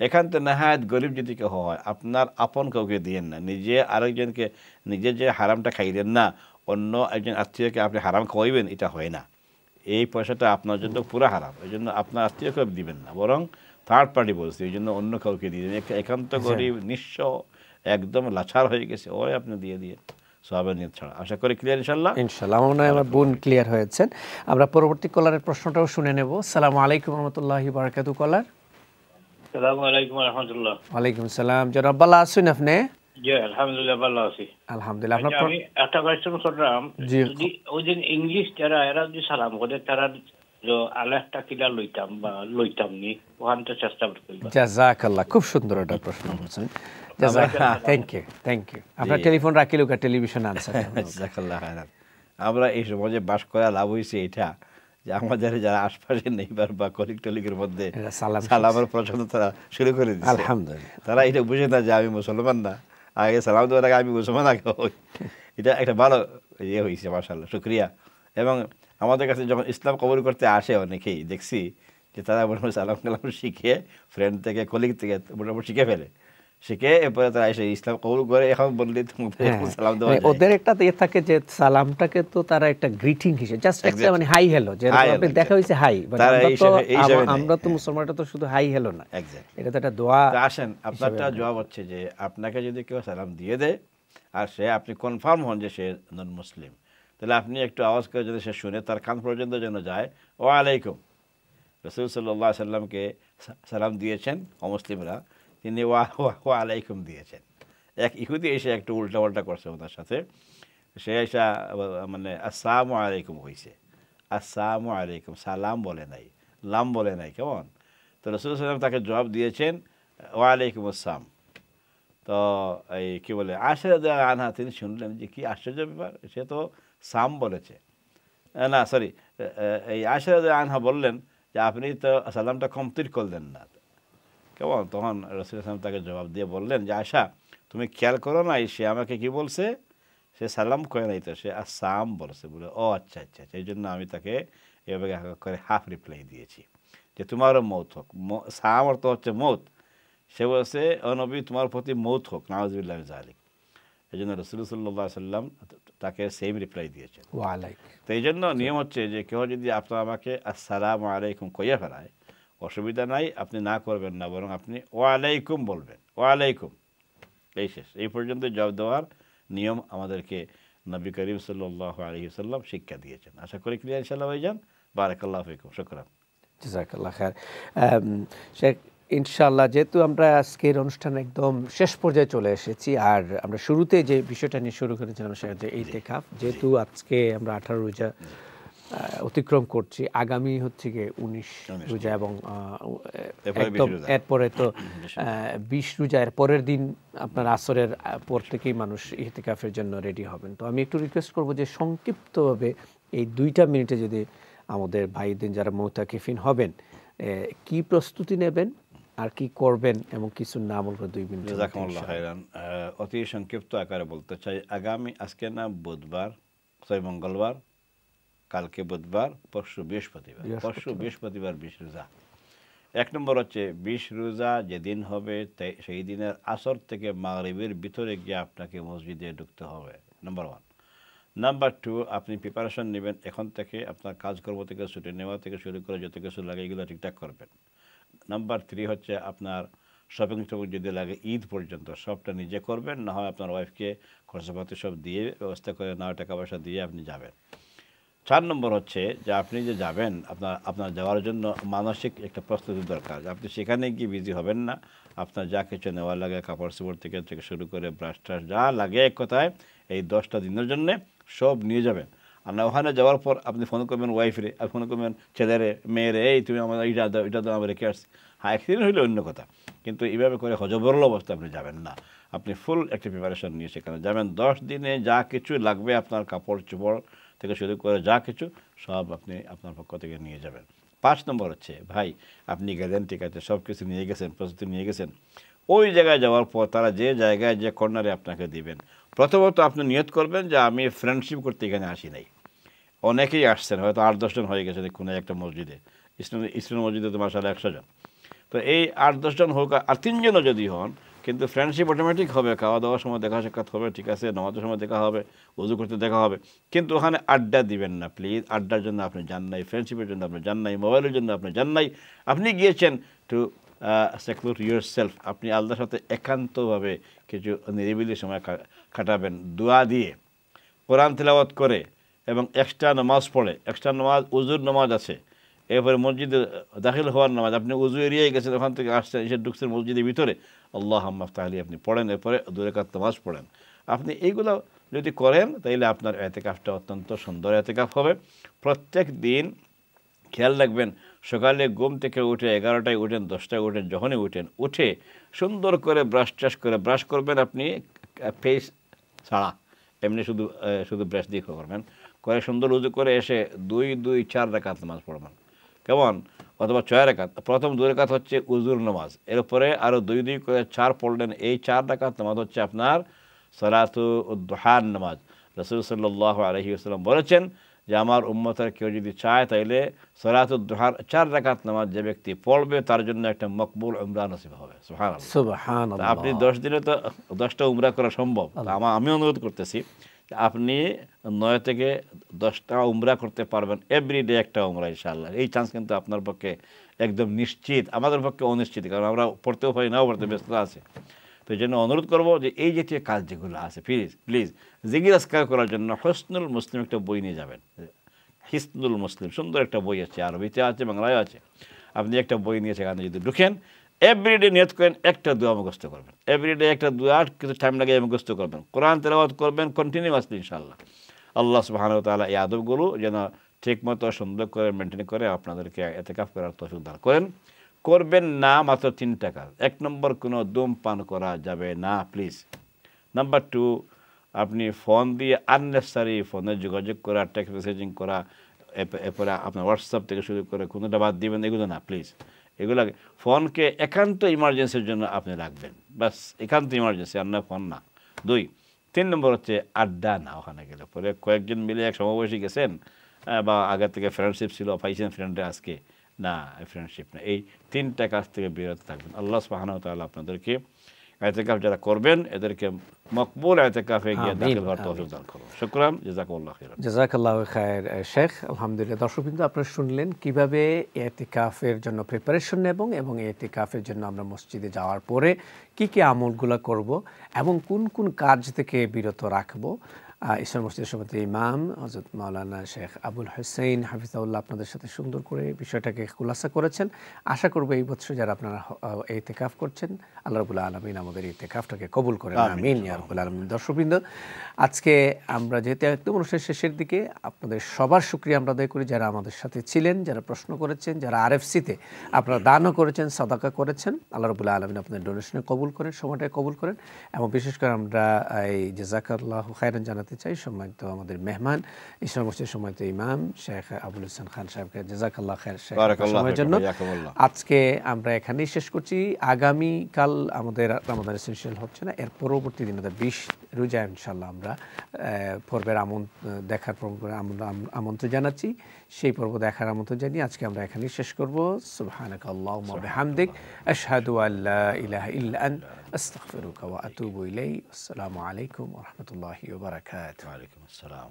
S2: এখান থেকে নেহায়েত গরিব যদি কেউ হয়, আপনার আপন কাউকে দিয়েন না, নিজে আরেকজনকে, নিজে যে হারামটা খাইলেন না, অন্য একজন আত্মীয়কে আপনি হারাম খাওয়াইবেন, এটা হয় না। এই পয়সাটা আপনার জন্য পুরো হারাম, এই জন্য আপনার আত্মীয়কে দিবেন না, বরং থার্ড পার্টি বলছি, এই জন্য অন্য কাউকে দিয়ে দেন। একান্ত গরিব, নিঃস্ব, একদম লাচার হয়ে গেছে, ওই আপনি দিয়ে দিয়ে সওয়াবের নিয়ত ছাড়া। আশা করি ক্লিয়ার ইনশাআল্লাহ।
S1: ইনশাআল্লাহ, আমার মনে হয় আমার বোন ক্লিয়ার হয়েছেন। আমরা পরবর্তী কলারের প্রশ্নটাও শুনে নেব। আসসালামু আলাইকুম রাহমাতুল্লাহি ওয়া বারাকাতুহু। কলার।
S8: আসসালামু আলাইকুম ওয়া রাহমাতুল্লাহ।
S1: ওয়ালাইকুম সালাম। জনাব ভালো আছেন আপনি?
S8: জি আলহামদুলিল্লাহ ভালো আছি।
S1: আলহামদুলিল্লাহ।
S8: আমি একটা কোয়েশ্চেন করলাম, যদি ওই দিন ইংলিশ যারা এরা যদি সালাম করে তারা আলেফটা কিলা লইতাম নি, ওখানটা চেষ্টা করতে।
S1: জাযাকাল্লাহ, খুব সুন্দর একটা প্রশ্ন বলছেন, জাযাকাল্লাহ, থ্যাংক ইউ, থ্যাংক ইউ। আপনার টেলিফোন রাখিল কা টেলিভিশন আনসার।
S2: জাযাকাল্লাহ খাইরান। আমরা এই সমাজে বাস করা লাভ হয়েছে এটা যে আমাদের যারা আশপাশে নেইবার বা কলিগ টলিগের মধ্যে সালামের প্রচলন তারা শুরু করে দিচ্ছে, আলহামদুলিল্লাহ। তারা এটা বুঝে না যে আমি মুসলমান না, আগে সালাম দেওয়ার আগে আমি মুসলমান আগে হই। এটা একটা ভালো ইয়ে হয়েছে, মাশাআল্লাহ, শুকরিয়া। এবং আমাদের কাছে যখন ইসলাম কবুল করতে আসে অনেকেই দেখছি যে তারা মোটামুটি সালাম কালাম শিখে, ফ্রেন্ড থেকে কলিগ থেকে মোটামুটি শিখে ফেলে, শিখে এরপরে তারা এসে ইসলাম কবুল করে। এখন বললে সালাম দেওয়া যায়,
S1: ওদের একটা ইয়ে থাকে যে সালামটাকে তো তারা একটা গ্রিটিং হিসেবে, জাস্ট একটা মানে হাই হ্যালো, যে আপনি দেখা হয়েছে হাই, আমরা তো মুসলমানরা তো শুধু হাই হ্যালো না, এটা তো একটা দোয়া।
S2: আসেন আপনারটা জবাব হচ্ছে যে আপনাকে যদি কেউ সালাম দিয়ে দেয় আর সে আপনি কনফার্ম হন যে সে নন মুসলিম, তাহলে আপনি একটু আওয়াজ করে যদি সে শুনে তার কান পর্যন্ত যেন যায়, ওয়া আলাইকুম। রাসূল সাল্লাল্লাহু আলাইহি সাল্লাম কে সালাম দিয়েছেন অমুসলিমরা, তিনি ওয়া আলাইকুম দিয়েছেন। এক ইহুদি এসে একটু উল্টাপাল্টা করছে ওনার সাথে, সে এসে মানে আসসালামু আলাইকুম হয়েছে, আসসালামু আলাইকুম, সালাম বলে নাই, লাম বলে নাই, কেমন? তো রাসূল সাল্লাম তাকে জবাব দিয়েছেন ওয়া আলাইকুম আসসালাম। তো এই কী বলে আয়েশা রাদিয়াল্লাহু আনহা, তিনি শুনলেন যে কি আশ্চর্য ব্যাপার, সে তো সাম বলেছে, না সরি, এই আয়েশা রাদিয়াল্লাহু আনহা বললেন যে আপনি তো সালামটা কমপ্লিট করলেন না। কেমন? তখন রাসূল সাল্লাল্লাহু তাকে জবাব দিয়ে বললেন যে আয়সা, তুমি খেয়াল করো নাই সে আমাকে কি বলছে? সে সালাম করে নাই তো, সে আসসালাম বলছে। বলে ও আচ্ছা আচ্ছা, এই জন্য আমি তাকে এভাবে করে হাফ রিপ্লাই দিয়েছি যে তোমারও মৌত হোক। সালাম অর্থ হচ্ছে মৌত। সে বলছে ও নবী তোমার প্রতি মৌত হোক, নাউযুবিল্লাহি মিন যালিক। এই জন্য রাসূল সাল্লাল্লাহু আলাইহি সাল্লাম তাকে সেম রিপ্লাই দিয়েছেন। তো এই জন্য নিয়ম হচ্ছে যে কেউ যদি আপনার আমাকে আসসালামু আলাইকুম কইয়া ফেলায়, অসুবিধা নাই, আপনি না করবেন না, বরং আপনি ওয়ালাইকুম বলবেন, ওয়ালাইকুম, এই শেষ। এই পর্যন্ত জবাব দেওয়ার নিয়ম আমাদেরকে নবী করিম সাল্লাল্লাহু আলাইহি ওয়াসাল্লাম শিক্ষা দিয়েছেন। আশা করি ক্লিয়ার ইনশাআল্লাহ ভাইজান। বারাকাল্লাহু ফিকুম, শুকরান।
S1: জাযাকাল্লাহ খায়ের। শেখ, ইনশাআল্লাহ যেহেতু আমরা আজকের অনুষ্ঠান একদম শেষ পর্যায়ে চলে এসেছি, আর আমরা শুরুতে যে বিষয়টা নিয়ে শুরু করেছিলাম সেটা যে ইতিকাফ, যেহেতু আজকে আমরা 18 রোজা অতিক্রম করছি, আগামী হচ্ছে গিয়ে 19 রোজা এবং একদম এরপরে তো 20 রোজা, এর পরের দিন আপনার আসরের পর থেকেই মানুষ ইতিকাফের জন্য রেডি হবেন। তো আমি একটু রিকোয়েস্ট করবো যে সংক্ষিপ্তভাবে এই 2 মিনিটে যদি আমাদের ভাইদের যারা মুতাকিফিন হবেন কি প্রস্তুতি নেবেন আর কি করবেন এবং কিছু নাম বলবো 2 মিনিট।
S2: জাযাকুমুল্লাহ খাইরান। অতি সংক্ষিপ্ত আকারে বলতে চাই, আগামী আজকে না বুধবার, মঙ্গলবার, কালকে বুধবার, পরশু বৃহস্পতিবার, 20 রোজা। 1 নম্বর হচ্ছে 20 রোজা যেদিন হবে সেই দিনের আসর থেকে মাগরিবের ভিতরে গিয়ে আপনাকে মসজিদে ঢুকতে হবে, নাম্বার 1। নাম্বার 2, আপনি প্রিপারেশন নেবেন এখন থেকে, আপনার কাজকর্ম থেকে ছুটি নেওয়া থেকে শুরু করে যত কিছু লাগে এগুলো ঠিকঠাক করবেন। নাম্বার 3 হচ্ছে আপনার শপিং যদি লাগে ঈদ পর্যন্ত সবটা নিজে করবেন, না হয় আপনার ওয়াইফকে খরচাপাতি সব দিয়ে ব্যবস্থা করে, না টাকা পয়সা দিয়ে আপনি যাবেন। 4 নম্বর হচ্ছে যে আপনি যে যাবেন, আপনার যাওয়ার জন্য মানসিক একটা প্রস্তুতি দরকার। আপনি সেখানে গিয়ে বিজি হবেন না, আপনার যা কিছু নেওয়া লাগে কাপড় চোপড় থেকে শুরু করে ব্রাশ ট্রাশ যা লাগে, এক কথায় এই 10টা দিনের জন্যে সব নিয়ে যাবেন। আর না ওখানে যাওয়ার পর আপনি ফোন করবেন ওয়াইফরে, আর ফোন করবেন ছেলেরে, মেয়েরে, এই তুমি আমার এটা দাও, আমি রেখে আসছি। হ্যাঁ, অ্যাক্সিডেন্ট হইলে অন্য কথা, কিন্তু এইভাবে করে হজবরল অবস্থা আপনি যাবেন না। আপনি ফুল একটা প্রিপারেশন নিয়ে সেখানে যাবেন। 10 দিনে যা কিছু লাগবে আপনার কাপড় চোপড় থেকে শুরু করে যা কিছু সব আপনি আপনার পক্ষ থেকে নিয়ে যাবেন। 5 নম্বর হচ্ছে ভাই, আপনি গেলেন, ঠিক আছে, সব কিছু নিয়ে গেছেন, প্রস্তুতি নিয়ে গেছেন, ওই জায়গায় যাওয়ার পর তারা যে জায়গায় যে কর্নারে আপনাকে দিবেন, প্রথমত আপনি নিয়ত করবেন যে আমি ফ্রেন্ডশিপ করতে এখানে আসি নাই। অনেকেই আসছেন, হয়তো 8-10 জন হয়ে গেছেন কোনো একটা মসজিদে, ইসলাম মসজিদে তো মাশাআল্লাহ 100 জন। তো এই 8-10 জন হোক আর 3 জনও যদি হন, কিন্তু ফ্রেন্ডশিপ অটোমেটিক হবে, খাওয়া দাওয়ার সময় দেখা সাক্ষাৎ হবে, ঠিক আছে, নামাজের সময় দেখা হবে, ওযু করতে দেখা হবে, কিন্তু ওখানে আড্ডা দিবেন না প্লিজ। আড্ডার জন্য আপনি যান নাই, ফ্রেন্ডশিপের জন্য আপনি যান নাই, মোবাইলের জন্য আপনি যান নাই, আপনি গিয়েছেন টু সেক্লুড ইউর সেলফ। আপনি আল্লাহর সাথে একান্তভাবে কিছু নিরিবিলি সময় কাটাবেন, দোয়া দিয়ে, কোরআন তিলাওয়াত করে এবং এক্সট্রা নামাজ পড়ে। এক্সট্রা নামাজ উজুর নামাজ আছে, এরপরে মসজিদে দাখিল হওয়ার নামাজ, আপনি উজু এরিয়ায় গেছেন, ওখান থেকে আসছেন, এসে ঢুকছেন মসজিদের ভিতরে, আল্লাহুম্মা আফতাহলি আপনি পড়েন, এরপরে 2 রাকাত নামাজ পড়েন। আপনি এইগুলো যদি করেন তাহলে আপনার এতেকাফটা অত্যন্ত সুন্দর এতেকাফ হবে। প্রত্যেক দিন খেয়াল রাখবেন, সকালে ঘুম থেকে উঠে 11টায় উঠেন, 10টায় উঠেন, যখনই উঠে সুন্দর করে ব্রাশ করবেন। আপনি ফেস ছাড়া এমনি শুধু ব্রাশ দিয়ে করবেন, করে সুন্দর উজু করে এসে 2-2-4 রাকাত নামাজ পড়বেন, কেমন, অথবা 6 রাকাত। প্রথম 2 রাকাত হচ্ছে উজুর নামাজ, এরপরে আরও 2-2 করে 4 পড়লেন। এই 4 রাকাত নামাজ হচ্ছে আপনার সালাতুদ দুহার নামাজ। রাসূল সাল্লাল্লাহু আলাইহি ওয়াসাল্লাম বলেছেন যে আমার উম্মতের কেউ যদি চায় তাইলে সালাতুদ দুহার 4 রাকাত নামাজ যে ব্যক্তি পড়বে তার জন্য একটা মকবুল উমরা নসিব হবে। সুবহানাল্লাহ। আপনি 10 দিনে তো 10টা উমরা করা সম্ভব। আমি অনুরোধ করতেছি আপনি 9 থেকে 10টা উমরা করতে পারবেন, এভরিডে একটা উমরা ইনশাআল্লাহ। এই চান্স কিন্তু আপনার পক্ষে একদম নিশ্চিত, আমাদের পক্ষে অনিশ্চিত, কারণ আমরা পড়তেও পারি, নাও পড়তে ব্যস্ত আছে। তো এই জন্য অনুরোধ করবো যে এই জাতীয় কাজ যেগুলো আছে প্লিজ জিকির আজকার করার জন্য হিসনুল মুসলিম একটা বই নিয়ে যাবেন। হিসনুল মুসলিম সুন্দর একটা বই আছে, আরবিতে আছে, বাংলায় আছে। আপনি একটা বই নিয়ে সেখানে যদি ঢুকেন, এভরিডে নিয়ত করেন একটা দোয়া মুখস্থ করবেন, এভরিডে একটা দোয়া কিছু টাইম লাগে মুখস্থ করবেন, কোরআন তেলাওয়াত করবেন কন্টিনিউয়াসলি ইনশাআল্লাহ। আল্লাহ সুবহানাহু ওয়া তাআলা এই আদবগুলো যেন ঠিকমতো সুন্দর করে মেনটেন করে আপনাদেরকে ইতিকাফ করার তৌফিক দান করেন। করবেন না মাত্র 3টা কাজ। 1 নম্বর, কোনো ধূমপান করা যাবে না প্লিজ। নাম্বার 2, আপনি ফোন দিয়ে আননেসেসারি ফোনে যোগাযোগ করা, টেক্সট মেসেজিং করা, এরপরে আপনার হোয়াটসঅ্যাপ থেকে শুরু করে কোনোটা বাদ দিবেন, এগুলো না প্লিজ। এগুলো ফোনকে একান্ত ইমার্জেন্সির জন্য আপনি রাখবেন, বাস একান্ত ইমার্জেন্সি, আর না ফোন না। 3 নম্বর হচ্ছে আড্ডা না, ওখানে গেলে পরে কয়েকজন মিলে এক সমাবেশে গেছেন বা আগে থেকে ফ্রেন্ডশিপ ছিল, পাইছেন ফ্রেন্ডে আজকে, না ফ্রেন্ডশিপ না। এই 3টা কাজ থেকে বিরত থাকবেন। আল্লাহ সুবহানাহু ওয়া তাআলা আপনাদেরকে ইতিকাফ যারা করবেন এদেরকে মকবুল ইতিকাফে গিয়ে দাখিল হওয়ার তৌফিক দান করুন। শুকরান, জাযাকাল্লাহু খাইরান।
S1: জাযাকাল্লাহু খায়র শেখ। আলহামদুলিল্লাহ, দর্শকবৃন্দ আপনারা শুনলেন কিভাবে ইতিকাফের জন্য প্রিপারেশন নেব এবং ইতিকাফের জন্য আমরা মসজিদে যাওয়ার পরে কি কি আমলগুলো করব এবং কোন কোন কাজ থেকে বিরত রাখবো। ঈশ্বর মসজিদের সভাপতি ইমাম হযরত মাওলানা শেখ আবুল হোসেন হাফিজাহুল্লাহ আপনাদের সাথে সুন্দর করে বিষয়টাকে খুলাসা করেছেন। আশা করব এই বছর যারা আপনারা ইতিকাফ করছেন আল্লাহ রাব্বুল আলামিন আমাদের ইতিকাফটাকে কবুল করেন, আমিন ইয়া রাব্বুল আলামিন। দর্শকবৃন্দ, আজকে আমরা যেহেতু একদম অনুষ্ঠানের শেষের দিকে, আপনাদের সবার শুকরিয়া আমরা আদায় করি যারা আমাদের সাথে ছিলেন, যারা প্রশ্ন করেছেন, যারা আরএফসিতে আপনারা দানও করেছেন, সাদাকা করেছেন। আল্লাহ রাব্বুল আলামিন আপনাদের ডোনেশনে কবুল করেন, সময়টাকে কবুল করেন। এবং বিশেষ করে আমরা এই জাযাকাল্লাহু খায়রান জানাতে চাই সম্মানিত আমাদের মেহমান ঈশ্বর মসজিদের সম্মানিত ইমাম শেখ আবুল হোসেন খান সাহেবকে জাযাকাল্লাহু খায়র সময়ের জন্য। আজকে আমরা এখানেই শেষ করছি। আগামীকাল আমাদের রমাদান এসেনশিয়াল হচ্ছে না, এর পরবর্তী দিন 20 রোজা ইনশাআল্লাহ আমরা পর্বের দেখার আমন্ত্রণ জানাচ্ছি। সেই পর্ব দেখার আমন্ত্রণ জানিয়ে আজকে আমরা এখানেই শেষ করব। সুবহানাকাল্লাহুম্মা ওয়া বিহামদিক আশহাদু আল্লা ইলাহা ইল্লা আনতা আস্তাগফিরুকা ওয়া আতুবু ইলাইক। আসসালামু আলাইকুম ওয়া রাহমাতুল্লাহি ওয়া বারাকাতুহু।
S2: ওয়া আলাইকুম আসসালাম।